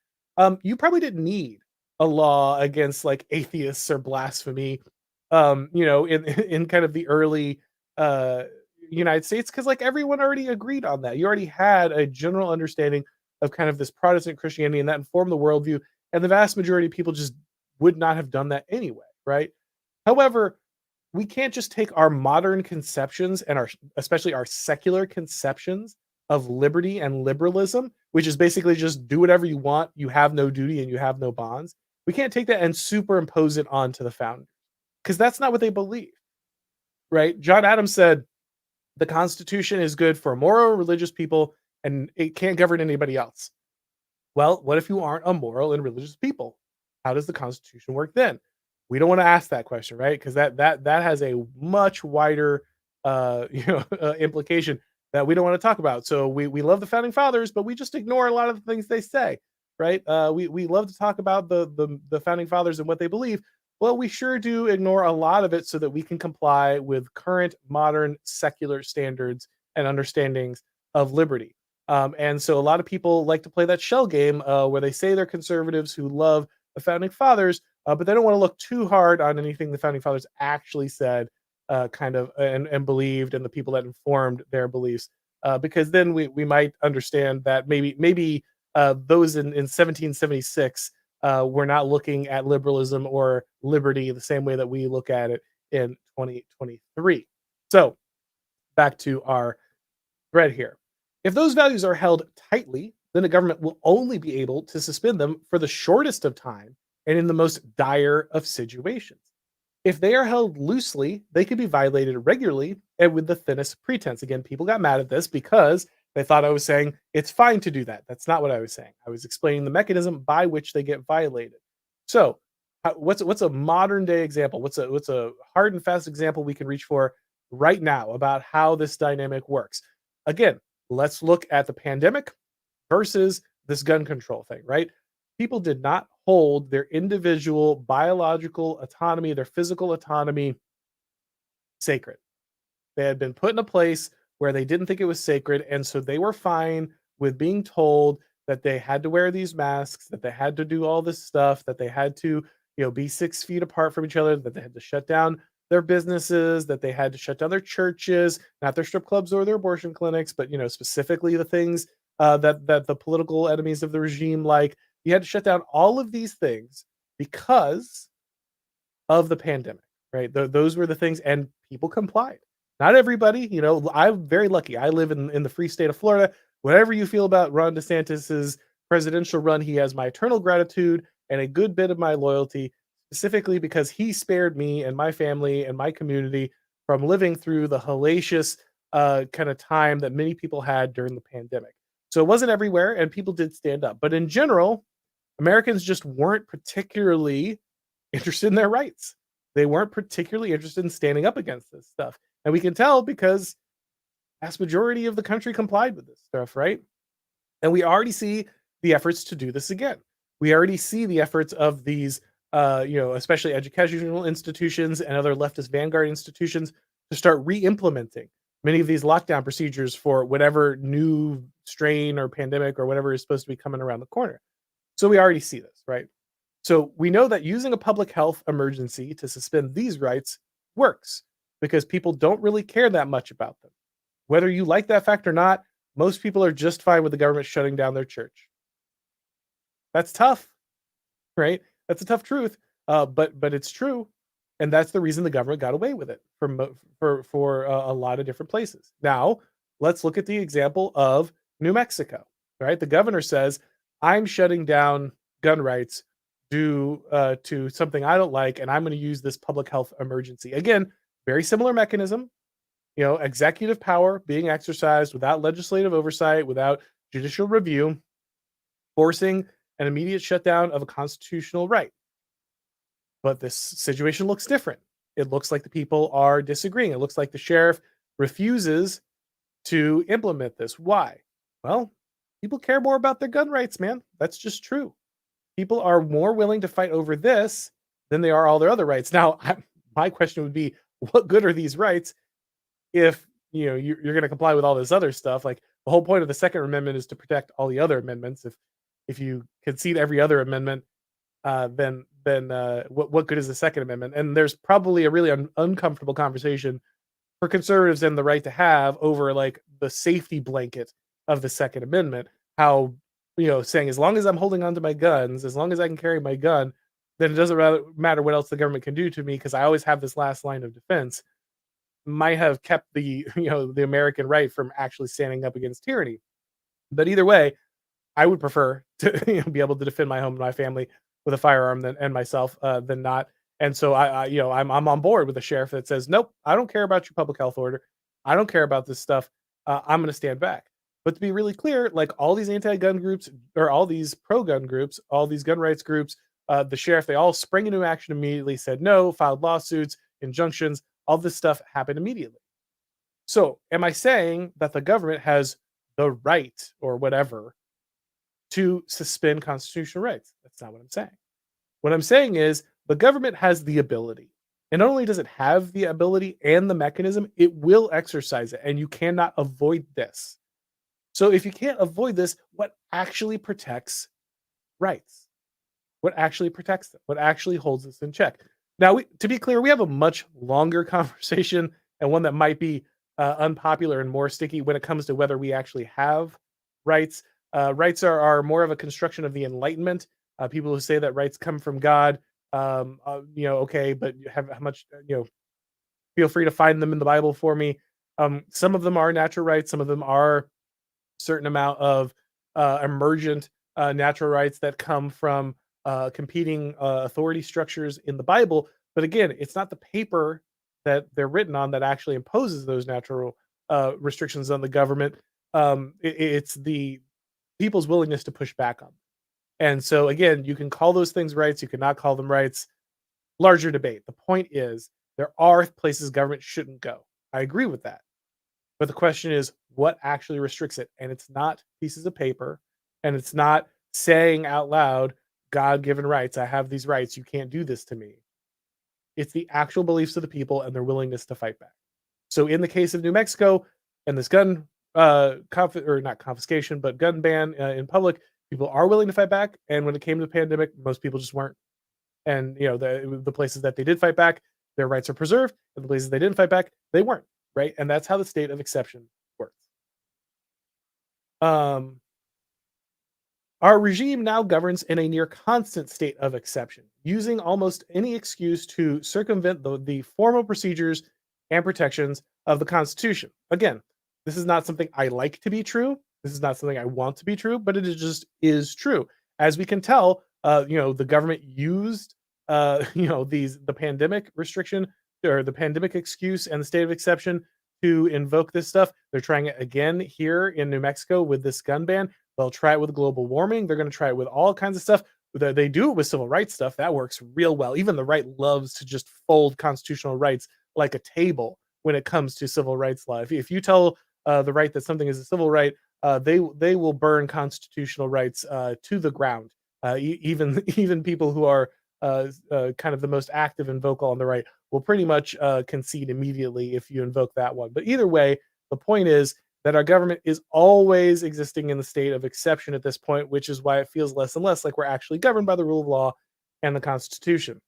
you probably didn't need a law against like atheists or blasphemy, in in kind of the early uh United States, because like everyone already agreed on that. You already had a general understanding of kind of this Protestant Christianity, and that informed the worldview. And the vast majority of people just would not have done that anyway, right? However, we can't just take our modern conceptions and our especially our secular conceptions of liberty and liberalism, which is basically just do whatever you want, you have no duty and you have no bonds. We can't take that and superimpose it onto the founders because that's not what they believe, right? John Adams said the Constitution is good for moral, religious people, and it can't govern anybody else. Well, what if you aren't a moral and religious people? How does the Constitution work then? We don't want to ask that question, right? Because that has a much wider implication that we don't want to talk about. So we love the founding fathers, but we just ignore a lot of the things they say, right? We love to talk about the founding fathers and what they believe. Well, we sure do ignore a lot of it so that we can comply with current modern secular standards and understandings of liberty. And so a lot of people like to play that shell game where they say they're conservatives who love the founding fathers, but they don't want to look too hard on anything the founding fathers actually said, and believed, and the people that informed their beliefs, because then we might understand that maybe those in 1776 were not looking at liberalism or liberty the same way that we look at it in 2023. So back to our thread here. If those values are held tightly, then a government will only be able to suspend them for the shortest of time and in the most dire of situations. If they are held loosely, they can be violated regularly and with the thinnest pretense. Again, people got mad at this because they thought I was saying it's fine to do that. That's not what I was saying. I was explaining the mechanism by which they get violated. So, what's a modern day example? What's a hard and fast example we can reach for right now about how this dynamic works? Again, let's look at the pandemic versus this gun control thing, right? People did not hold their individual biological autonomy, their physical autonomy sacred. They had been put in a place where they didn't think it was sacred, and so they were fine with being told that they had to wear these masks, that they had to do all this stuff, that they had to, be 6 feet apart from each other, that they had to shut down their businesses, that they had to shut down their churches, not their strip clubs or their abortion clinics, but specifically the things that the political enemies of the regime like. You had to shut down all of these things because of the pandemic, right? Those were the things, and people complied. Not everybody, I'm very lucky. I live in the free state of Florida. Whatever you feel about Ron DeSantis's presidential run, he has my eternal gratitude and a good bit of my loyalty, specifically because he spared me and my family and my community from living through the hellacious kind of time that many people had during the pandemic. So it wasn't everywhere, and people did stand up. But in general, Americans just weren't particularly interested in their rights. They weren't particularly interested in standing up against this stuff. And we can tell because vast majority of the country complied with this stuff, right? And we already see the efforts to do this again. We already see the efforts of these, especially educational institutions and other leftist vanguard institutions to start re-implementing many of these lockdown procedures for whatever new strain or pandemic or whatever is supposed to be coming around the corner. So we already see this, right? So we know that using a public health emergency to suspend these rights works because people don't really care that much about them. Whether you like that fact or not, most people are just fine with the government shutting down their church. That's tough, right? That's a tough truth, but it's true, and that's the reason the government got away with it for a lot of different places. Now, let's look at the example of New Mexico. Right, the governor says, "I'm shutting down gun rights due to something I don't like, and I'm going to use this public health emergency." Again, very similar mechanism. Executive power being exercised without legislative oversight, without judicial review, forcing an immediate shutdown of a constitutional right. But this situation looks different. It looks like the people are disagreeing. It looks like the sheriff refuses to implement this. Why? Well, people care more about their gun rights, man. That's just true. People are more willing to fight over this than they are all their other rights. Now, my question would be, what good are these rights if you're going to comply with all this other stuff? Like the whole point of the Second Amendment is to protect all the other amendments. If you concede every other amendment, then what good is the Second Amendment? And there's probably a really uncomfortable conversation for conservatives and the right to have over like the safety blanket of the Second Amendment. How saying as long as I'm holding on to my guns, as long as I can carry my gun, then it doesn't matter what else the government can do to me because I always have this last line of defense, might have kept the the American right from actually standing up against tyranny. But either way, I would prefer to be able to defend my home and my family with a firearm and myself than not. And so I'm on board with a sheriff that says, nope, I don't care about your public health order. I don't care about this stuff. I'm going to stand back. But to be really clear, like all these anti-gun groups or all these pro-gun groups, all these gun rights groups, the sheriff, they all sprang into action immediately, said no, filed lawsuits, injunctions, all this stuff happened immediately. So am I saying that the government has the right or whatever to suspend constitutional rights? That's not what I'm saying. What I'm saying is the government has the ability. And not only does it have the ability and the mechanism, it will exercise it. And you cannot avoid this. So if you can't avoid this, what actually protects rights? What actually protects them? What actually holds us in check? Now, to be clear, we have a much longer conversation and one that might be unpopular and more sticky when it comes to whether we actually have rights. Rights are more of a construction of the Enlightenment. People who say that rights come from God, okay, but how much, feel free to find them in the Bible for me. Some of them are natural rights. Some of them are certain amount of emergent natural rights that come from competing authority structures in the Bible. But again, it's not the paper that they're written on that actually imposes those natural restrictions on the government. It's the people's willingness to push back on them. And so again, you can call those things rights, you cannot call them rights. Larger debate. The point is there are places government shouldn't go. I agree with that. But the question is what actually restricts it? And it's not pieces of paper, and it's not saying out loud, God-given rights, I have these rights, you can't do this to me. It's the actual beliefs of the people and their willingness to fight back. So in the case of New Mexico and this gun not confiscation, but gun ban in public, people are willing to fight back. And when it came to the pandemic, most people just weren't. And the places that they did fight back, their rights are preserved, and the places they didn't fight back, they weren't. Right, and that's how the state of exception works. Um, our regime now governs in a near constant state of exception, using almost any excuse to circumvent the formal procedures and protections of the Constitution. Again, this is not something I like to be true. This is not something I want to be true, but it is true. As we can tell, the government used, the pandemic restriction or the pandemic excuse and the state of exception to invoke this stuff. They're trying it again here in New Mexico with this gun ban. They'll try it with global warming. They're going to try it with all kinds of stuff. They do it with civil rights stuff. That works real well. Even the right loves to just fold constitutional rights like a table when it comes to civil rights law. If you tell the right that something is a civil right, they will burn constitutional rights to the ground. Even even people who are kind of the most active and vocal on the right will pretty much concede immediately if you invoke that one. But either way, the point is that our government is always existing in the state of exception at this point, which is why it feels less and less like we're actually governed by the rule of law and the Constitution.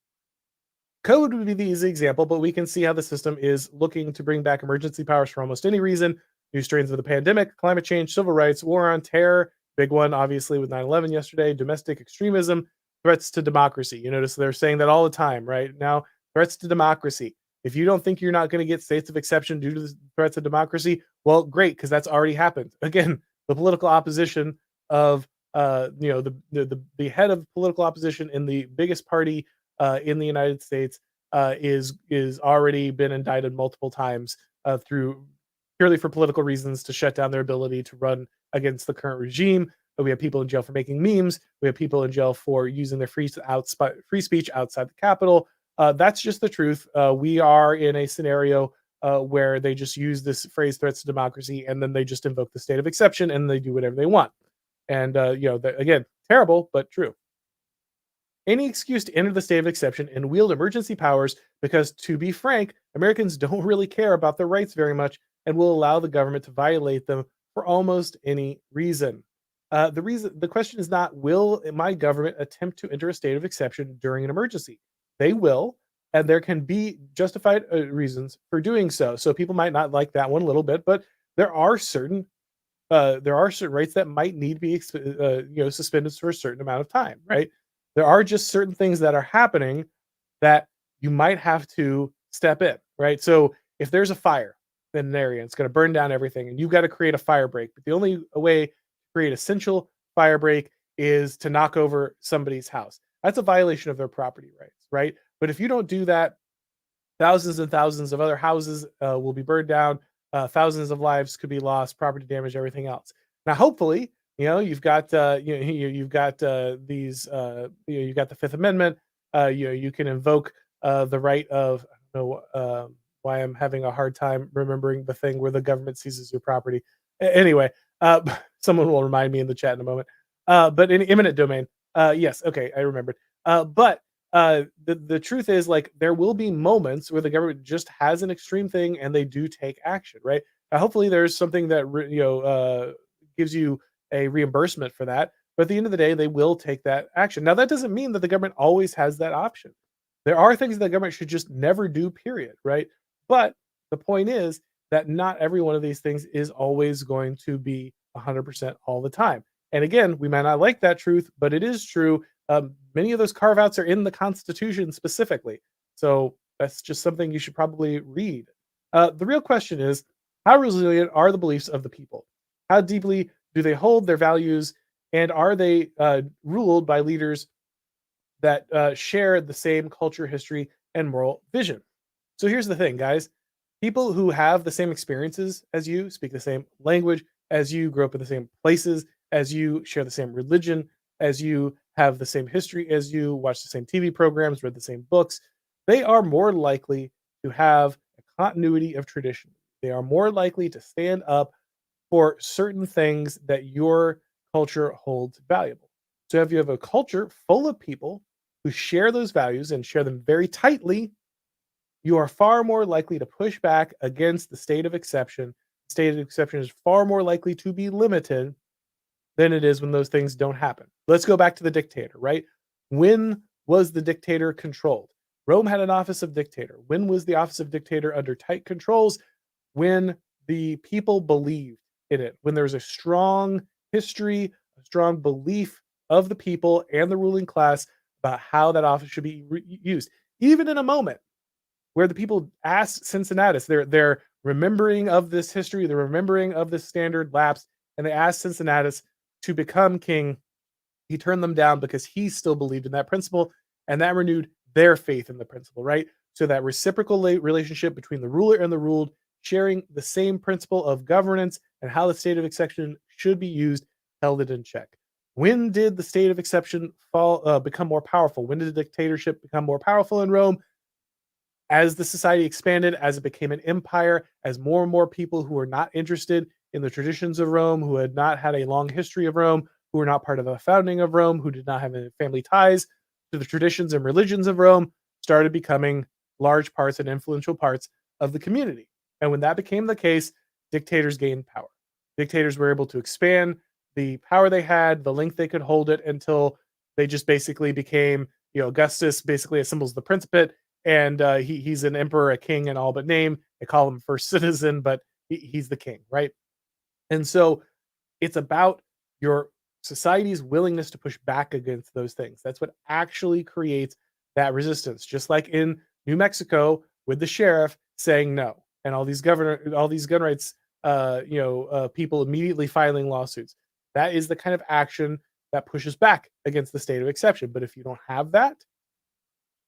Code would be the easy example, but we can see how the system is looking to bring back emergency powers for almost any reason. New strains of the pandemic, climate change, civil rights, war on terror, big one, obviously, with 9/11 yesterday, domestic extremism, threats to democracy. You notice they're saying that all the time, right? Now, threats to democracy. If you don't think you're not going to get states of exception due to the threats of democracy, well, great, because that's already happened. Again, the political opposition of the head of political opposition in the biggest party in the United States is already been indicted multiple times through purely for political reasons to shut down their ability to run against the current regime. We have people in jail for making memes. We have people in jail for using their free speech outside the Capitol. That's just the truth. We are in a scenario where they just use this phrase "threats to democracy" and then they just invoke the state of exception and they do whatever they want. And again, terrible but true. Any excuse to enter the state of exception and wield emergency powers because, to be frank, Americans don't really care about their rights very much and will allow the government to violate them for almost any reason. The question is not, will my government attempt to enter a state of exception during an emergency? They will, and there can be justified reasons for doing so. So people might not like that one a little bit, but there are certain rights that might need to be suspended for a certain amount of time, right? There are just certain things that are happening that you might have to step in, right? So if there's a fire in an area, it's going to burn down everything, and you've got to create a fire break. But the only way to create essential fire break is to knock over somebody's house. That's a violation of their property rights, right? But if you don't do that, thousands and thousands of other houses will be burned down. Thousands of lives could be lost, property damage, everything else. Now, hopefully, you've got you've got these you've got the Fifth Amendment. You can invoke the right of I don't know why I'm having a hard time remembering the thing where the government seizes your property. Anyway, someone will remind me in the chat in a moment. But in eminent domain, yes, okay, I remembered. But the truth is, like, there will be moments where the government just has an extreme thing and they do take action, right? Hopefully, there's something that gives you a reimbursement for that. But at the end of the day, they will take that action. Now, that doesn't mean that the government always has that option. There are things that the government should just never do, period, right? But the point is that not every one of these things is always going to be 100% all the time. And again, we might not like that truth, but it is true. Many of those carve outs are in the Constitution specifically. So that's just something you should probably read. The real question is, how resilient are the beliefs of the people? How deeply do they hold their values? And are they ruled by leaders that share the same culture, history, and moral vision? So here's the thing, guys. People who have the same experiences as you, speak the same language as you, grow up in the same places as you, share the same religion as you, have the same history as you, watch the same TV programs, read the same books, they are more likely to have a continuity of tradition. They are more likely to stand up for certain things that your culture holds valuable. So if you have a culture full of people who share those values and share them very tightly, you are far more likely to push back against the state of exception. The state of exception is far more likely to be limited than it is when those things don't happen. Let's go back to the dictator, right? When was the dictator controlled? Rome had an office of dictator. When was the office of dictator under tight controls? When the people believed in it, when there's a strong history, a strong belief of the people and the ruling class about how that office should be used. Even in a moment where the people asked Cincinnatus, they're remembering of this history, they're remembering of this standard lapse, and they asked Cincinnatus to become king. He turned them down because he still believed in that principle, and that renewed their faith in the principle, right? So that reciprocal relationship between the ruler and the ruled, sharing the same principle of governance and how the state of exception should be used, held it in check. When did the state of exception become more powerful? When did the dictatorship become more powerful in Rome? As the society expanded, as it became an empire, as more and more people who were not interested in the traditions of Rome, who had not had a long history of Rome, who were not part of the founding of Rome, who did not have any family ties to the traditions and religions of Rome, started becoming large parts and influential parts of the community. And when that became the case, dictators gained power. Dictators were able to expand the power they had, the length they could hold it, until they just basically became, Augustus basically assembles the Principate, and he's an emperor, a king in all but name. They call him first citizen, but he's the king, right? And so it's about your society's willingness to push back against those things. That's what actually creates that resistance. Just like in New Mexico with the sheriff saying no, and all these gun rights, people immediately filing lawsuits. That is the kind of action that pushes back against the state of exception. But if you don't have that,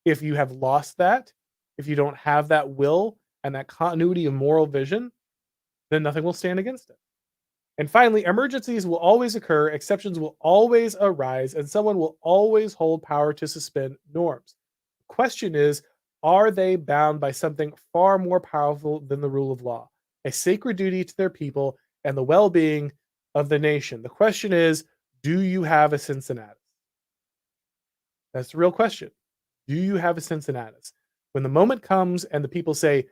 if you have lost that, if you don't have that will and that continuity of moral vision, then nothing will stand against it. And finally, emergencies will always occur, exceptions will always arise, and someone will always hold power to suspend norms. The question is, are they bound by something far more powerful than the rule of law, a sacred duty to their people and the well being of the nation? The question is, do you have a Cincinnatus? That's the real question. Do you have a Cincinnatus? When the moment comes and the people say,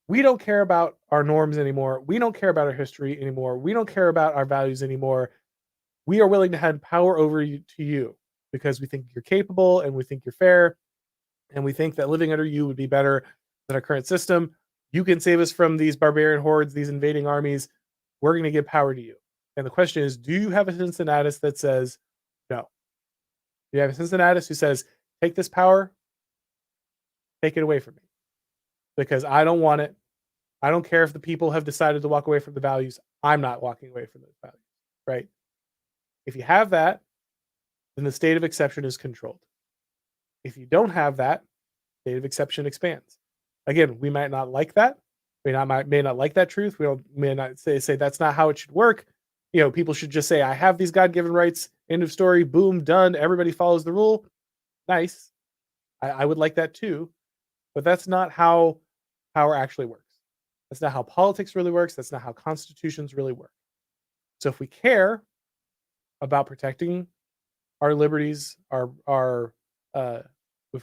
we don't care about our norms anymore. We don't care about our history anymore. We don't care about our values anymore. We are willing to hand power over to you because we think you're capable and we think you're fair. And we think that living under you would be better than our current system. You can save us from these barbarian hordes, these invading armies. We're going to give power to you. And the question is, do you have a Cincinnatus that says no? Do you have a Cincinnatus who says, take this power, take it away from me because I don't want it. I don't care if the people have decided to walk away from the values. I'm not walking away from those values, right? If you have that, then the state of exception is controlled. If you don't have that, state of exception expands. Again, we might not like that. May not like that truth. May not say that's not how it should work. People should just say, I have these God-given rights. End of story. Boom, done. Everybody follows the rule. Nice. I would like that too. But that's not how power actually works. That's not how politics really works. That's not how constitutions really work. So if we care about protecting our liberties, if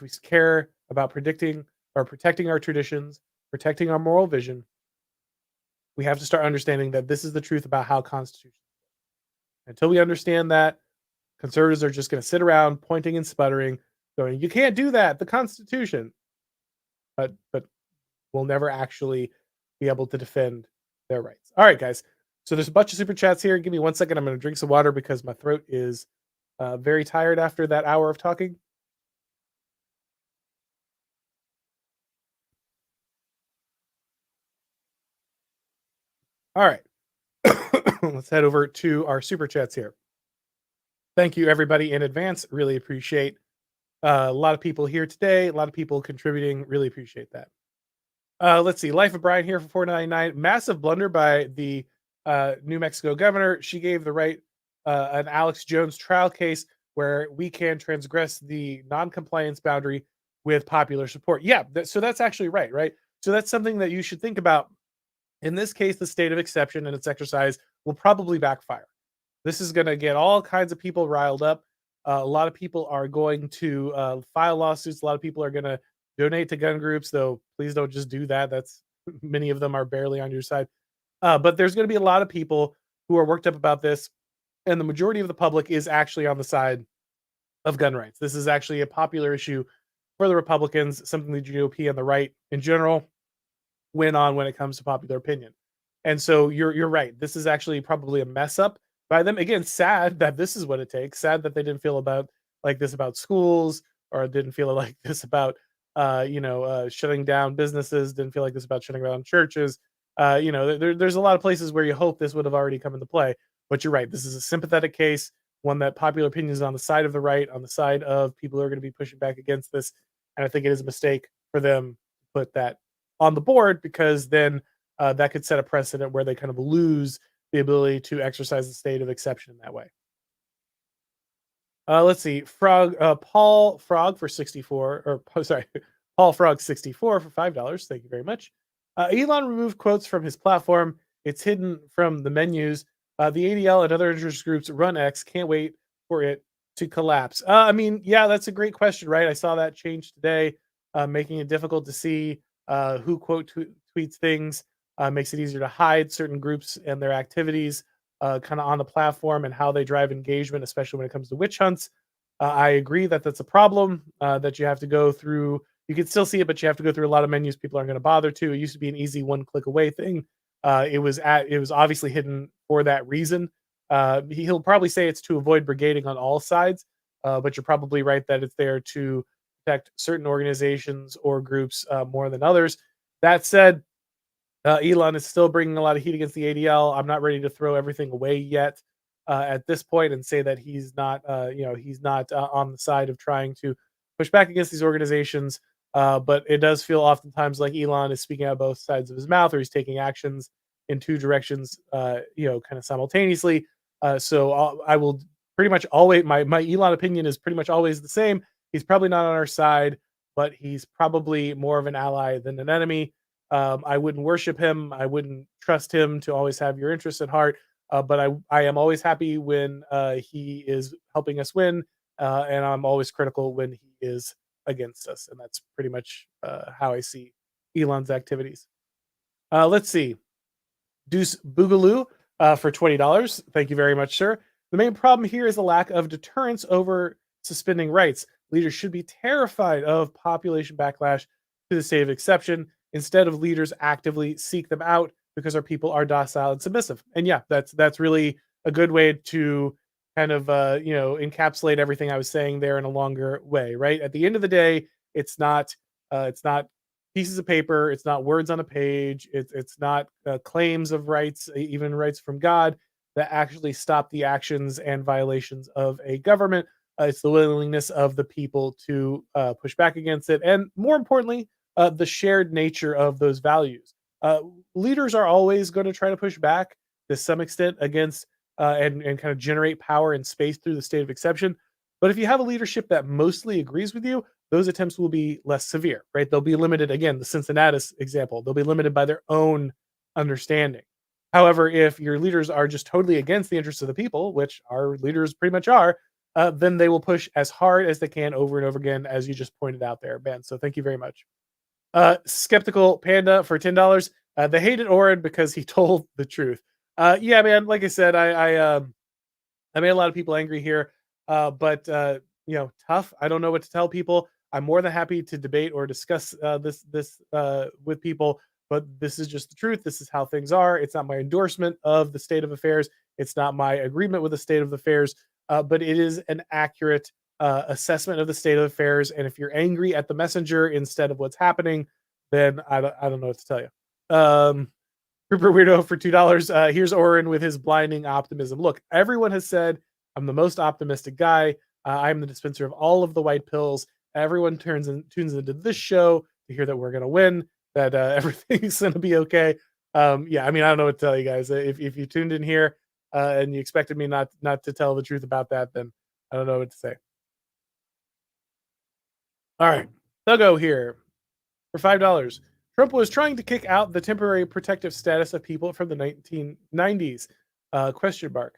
we care about protecting our traditions, protecting our moral vision, we have to start understanding that this is the truth about how constitutions work. Until we understand that, conservatives are just going to sit around pointing and sputtering, going, "You can't do that. The Constitution." But we'll never actually be able to defend their rights. All right, guys. So there's a bunch of super chats here. Give me 1 second. I'm going to drink some water because my throat is very tired after that hour of talking. All right. Let's head over to our super chats here. Thank you, everybody, in advance. Really appreciate a lot of people here today. A lot of people contributing. Really appreciate that. Let's see. Life of Brian here for $4.99. Massive blunder by the New Mexico governor. She gave the right an Alex Jones trial case where we can transgress the non-compliance boundary with popular support. Yeah, so that's actually right? So that's something that you should think about. In this case, the state of exception and its exercise will probably backfire. This is going to get all kinds of people riled up. A lot of people are going to file lawsuits. A lot of people are going to donate to gun groups, though. Please don't just do that. That's many of them are barely on your side. But there's going to be a lot of people who are worked up about this, and the majority of the public is actually on the side of gun rights. This is actually a popular issue for the Republicans, something the GOP and the right in general win on when it comes to popular opinion. And so you're right. This is actually probably a mess up by them. Again, sad that this is what it takes. Sad that they didn't feel like this about schools, or didn't feel like this about shutting down businesses. Didn't feel like this about shutting down churches. There's a lot of places where you hope this would have already come into play. But you're right. This is a sympathetic case, one that popular opinion is on the side of the right, on the side of people who are going to be pushing back against this. And I think it is a mistake for them to put that on the board, because then that could set a precedent where they kind of lose the ability to exercise the state of exception in that way. Let's see. Paul Frog for 64, or sorry, Paul Frog 64 for $5. Thank you very much. Elon removed quotes from his platform. It's hidden from the menus. The ADL and other interest groups run X. Can't wait for it to collapse. I mean, yeah, that's a great question, right? I saw that change today, making it difficult to see who tweets things. Makes it easier to hide certain groups and their activities kind of on the platform and how they drive engagement, especially when it comes to witch hunts. I agree that that's a problem that you have to go through. You can still see it, but you have to go through a lot of menus people aren't going to bother to. It used to be an easy one click away thing. It was obviously hidden for that reason. He'll probably say it's to avoid brigading on all sides, but you're probably right that it's there to protect certain organizations or groups more than others. That said, Elon is still bringing a lot of heat against the ADL. I'm not ready to throw everything away yet at this point and say that he's not on the side of trying to push back against these organizations. But it does feel oftentimes like Elon is speaking out both sides of his mouth, or he's taking actions in two directions, kind of simultaneously. I will pretty much always my Elon opinion is pretty much always the same. He's probably not on our side, but he's probably more of an ally than an enemy. I wouldn't worship him. I wouldn't trust him to always have your interests at heart. But I am always happy when he is helping us win, and I'm always critical when he is against us. And that's pretty much how I see Elon's activities. Let's see. Deuce Boogaloo for $20. Thank you very much, sir. The main problem here is the lack of deterrence over suspending rights. Leaders should be terrified of population backlash to the state of exception instead of leaders actively seek them out because our people are docile and submissive. And yeah, that's really a good way to kind of encapsulate everything I was saying there in a longer way, right? At the end of the day, it's not pieces of paper. It's not words on a page. It's not claims of rights, even rights from God, that actually stop the actions and violations of a government. It's the willingness of the people to push back against it, and more importantly, the shared nature of those values. Uh, Leaders are always going to try to push back to some extent against and kind of generate power and space through the state of exception. But if you have a leadership that mostly agrees with you, those attempts will be less severe, right? They'll be limited. Again, the Cincinnatus example, they'll be limited by their own understanding. However, if your leaders are just totally against the interests of the people, which our leaders pretty much are, then they will push as hard as they can over and over again, as you just pointed out there, Ben. So thank you very much. Skeptical Panda for $10. They hated Auron because he told the truth. Yeah, man. Like I said, I made a lot of people angry here, but tough. I don't know what to tell people. I'm more than happy to debate or discuss this with people, but this is just the truth. This is how things are. It's not my endorsement of the state of affairs. It's not my agreement with the state of affairs, but it is an accurate assessment of the state of affairs. And if you're angry at the messenger instead of what's happening, then I don't know what to tell you. Super Weirdo for $2. Here's Auron with his blinding optimism. Look, everyone has said I'm the most optimistic guy. I'm the dispenser of all of the white pills. Everyone tunes into this show to hear that we're going to win, that everything's going to be okay. Yeah, I mean, I don't know what to tell you guys. If you tuned in here and you expected me not to tell the truth about that, then I don't know what to say. All right, Thuggo here for $5. Trump was trying to kick out the temporary protective status of people from the 1990s. Question mark.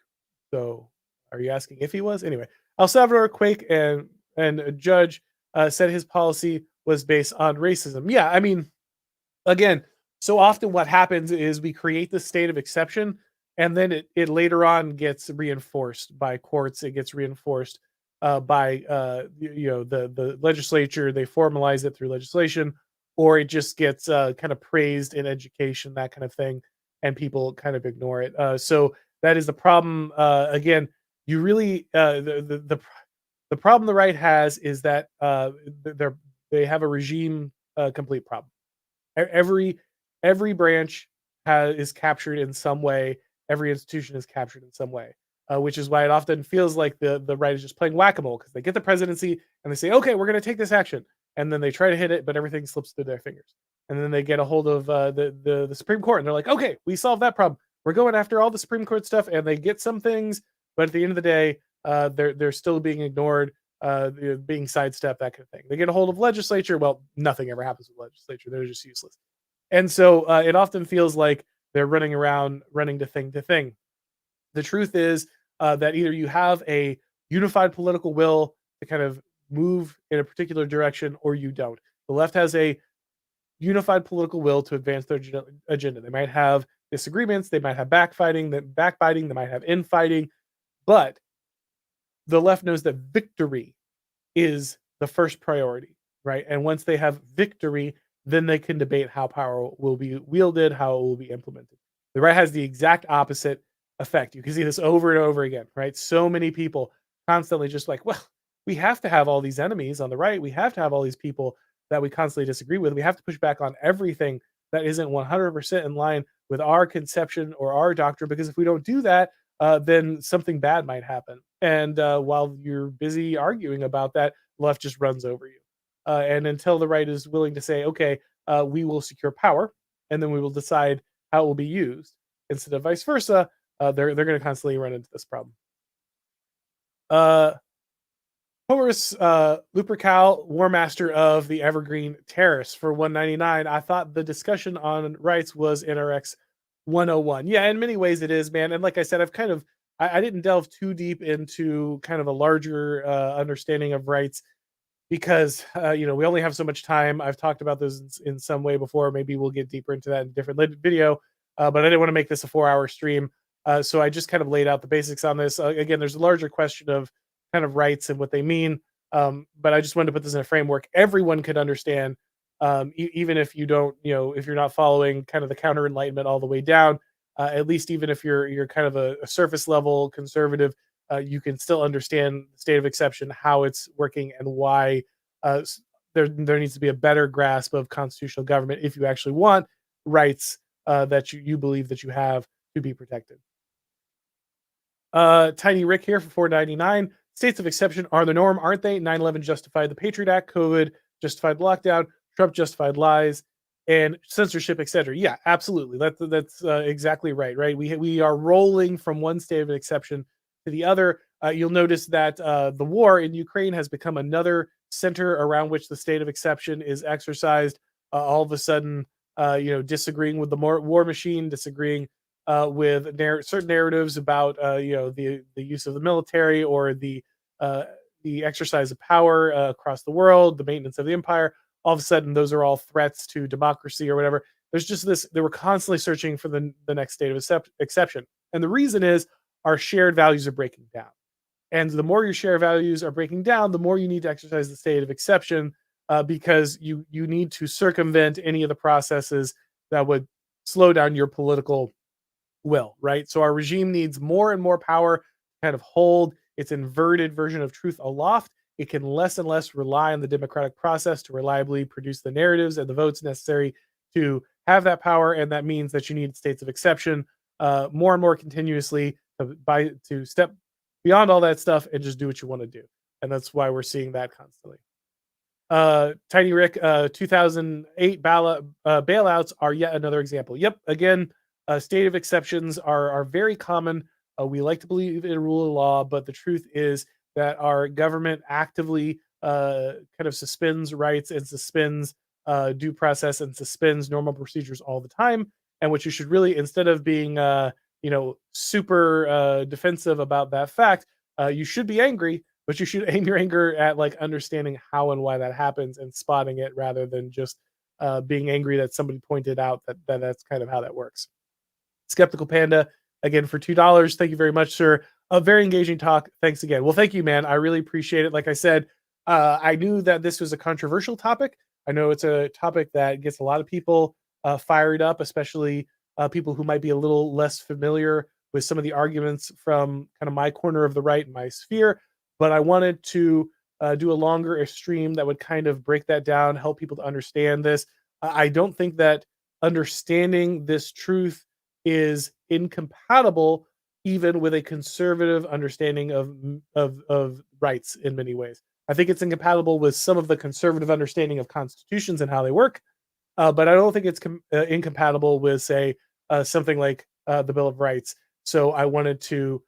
So, are you asking if he was? Anyway, El Salvador Quake and a judge said his policy was based on racism. Yeah, I mean, again, so often what happens is we create this state of exception, and then it later on gets reinforced by courts. It gets reinforced by the legislature. They formalize it through legislation, or it just gets kind of praised in education, that kind of thing, and people kind of ignore it. So that is the problem. Again, you really the problem the right has is that they have a regime complete problem. Every every branch is captured in some way. Every institution is captured in some way, which is why it often feels like the right is just playing whack-a-mole, because they get the presidency and they say, okay, we're going to take this action, and then they try to hit it, but everything slips through their fingers. And then they get a hold of the Supreme Court, and they're like, okay, we solved that problem. We're going after all the Supreme Court stuff, and they get some things, but at the end of the day, they're still being ignored, they're being sidestepped, that kind of thing. They get a hold of legislature, well, nothing ever happens with legislature. They're just useless. And so it often feels like they're running around, running to thing to thing. The truth is that either you have a unified political will to kind of move in a particular direction, or you don't. The left has a unified political will to advance their agenda. They might have disagreements, they might have backbiting, they might have infighting, but the left knows that victory is the first priority, right? And once they have victory, then they can debate how power will be wielded, how it will be implemented. The right has the exact opposite effect. You can see this over and over again, right? So many people constantly just like, well, we have to have all these enemies on the right. We have to have all these people that we constantly disagree with. We have to push back on everything that isn't 100% in line with our conception or our doctrine, because if we don't do that, then something bad might happen. And while you're busy arguing about that, left just runs over you. And until the right is willing to say, okay, we will secure power, and then we will decide how it will be used, instead of vice versa, they're going to constantly run into this problem. Uh, Horus Lupercal, War Master of the Evergreen Terrace for 199. I thought the discussion on rights was NRX 101. Yeah, in many ways it is, man. And like I said, I didn't delve too deep into kind of a larger understanding of rights because we only have so much time. I've talked about those in some way before. Maybe we'll get deeper into that in a different video, but I didn't want to make this a 4-hour stream. So I just kind of laid out the basics on this. Again, there's a larger question of kind of rights and what they mean. But I just wanted to put this in a framework everyone could understand, even if you don't, if you're not following kind of the counter enlightenment all the way down. At least even if you're kind of a surface level conservative, you can still understand the state of exception, how it's working, and why there needs to be a better grasp of constitutional government if you actually want rights that you believe that you have to be protected. Tiny Rick here for 499. States of exception are the norm, aren't they? 9/11 justified the Patriot Act, COVID justified lockdown, Trump justified lies, and censorship, etc. Yeah, absolutely. That's exactly right. Right. We are rolling from one state of exception to the other. You'll notice that the war in Ukraine has become another center around which the state of exception is exercised. All of a sudden, disagreeing with the war machine, disagreeing with certain narratives about the use of the military, or the exercise of power across the world, the maintenance of the empire. All of a sudden, those are all threats to democracy or whatever. There's just this. They were constantly searching for the next state of exception, and the reason is our shared values are breaking down. And the more your shared values are breaking down, the more you need to exercise the state of exception, because you need to circumvent any of the processes that would slow down your political will, right? So our regime needs more and more power to kind of hold its inverted version of truth aloft. It can less and less rely on the democratic process to reliably produce the narratives and the votes necessary to have that power. And that means that you need states of exception more and more continuously to step beyond all that stuff and just do what you want to do. And that's why we're seeing that constantly. Tiny Rick, 2008 bailouts are yet another example. Yep, again, state of exceptions are very common. We like to believe in rule of law, but the truth is that our government actively kind of suspends rights and suspends due process and suspends normal procedures all the time. And what you should really, instead of being super defensive about that fact, you should be angry, but you should aim your anger at like understanding how and why that happens and spotting it, rather than just being angry that somebody pointed out that that's kind of how that works. Skeptical Panda, again, for $2. Thank you very much, sir. A very engaging talk. Thanks again. Well, thank you, man. I really appreciate it. Like I said, I knew that this was a controversial topic. I know it's a topic that gets a lot of people fired up, especially people who might be a little less familiar with some of the arguments from kind of my corner of the right, my sphere. But I wanted to do a longer stream that would kind of break that down, help people to understand this. I don't think that understanding this truth is incompatible even with a conservative understanding of rights in many ways. I think it's incompatible with some of the conservative understanding of constitutions and how they work, but I don't think it's incompatible with, say, something like the Bill of Rights. So I wanted to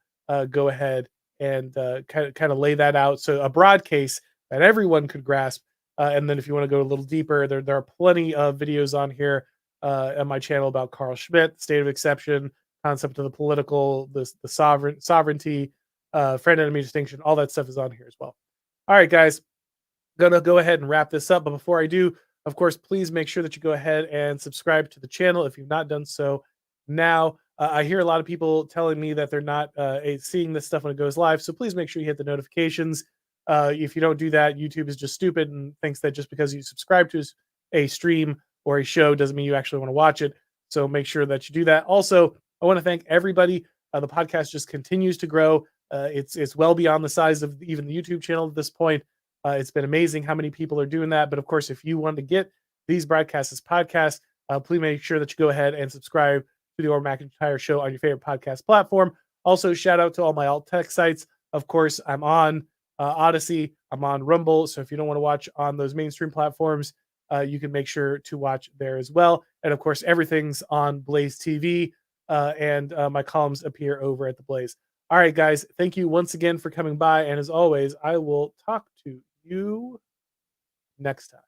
go ahead and kind of lay that out. So a broad case that everyone could grasp. And then if you want to go a little deeper, there are plenty of videos on here on my channel about Carl Schmitt, state of exception, concept of the political, the sovereignty, friend enemy distinction, all that stuff is on here as well. All right, guys, gonna go ahead and wrap this up. But before I do, of course, please make sure that you go ahead and subscribe to the channel if you've not done so now. I hear a lot of people telling me that they're not seeing this stuff when it goes live. So please make sure you hit the notifications. If you don't do that, YouTube is just stupid and thinks that just because you subscribe to a stream or a show doesn't mean you actually want to watch it. So make sure that you do that. Also, I want to thank everybody. The podcast just continues to grow. It's well beyond the size of even the YouTube channel at this point. It's been amazing how many people are doing that. But of course, if you want to get these broadcasts as podcasts, please make sure that you go ahead and subscribe to the Auron MacIntyre Show on your favorite podcast platform. Also, shout out to all my alt tech sites. Of course, I'm on Odyssey. I'm on Rumble. So if you don't want to watch on those mainstream platforms, you can make sure to watch there as well. And of course, everything's on Blaze TV, and my columns appear over at the Blaze. All right, guys, thank you once again for coming by. And as always, I will talk to you next time.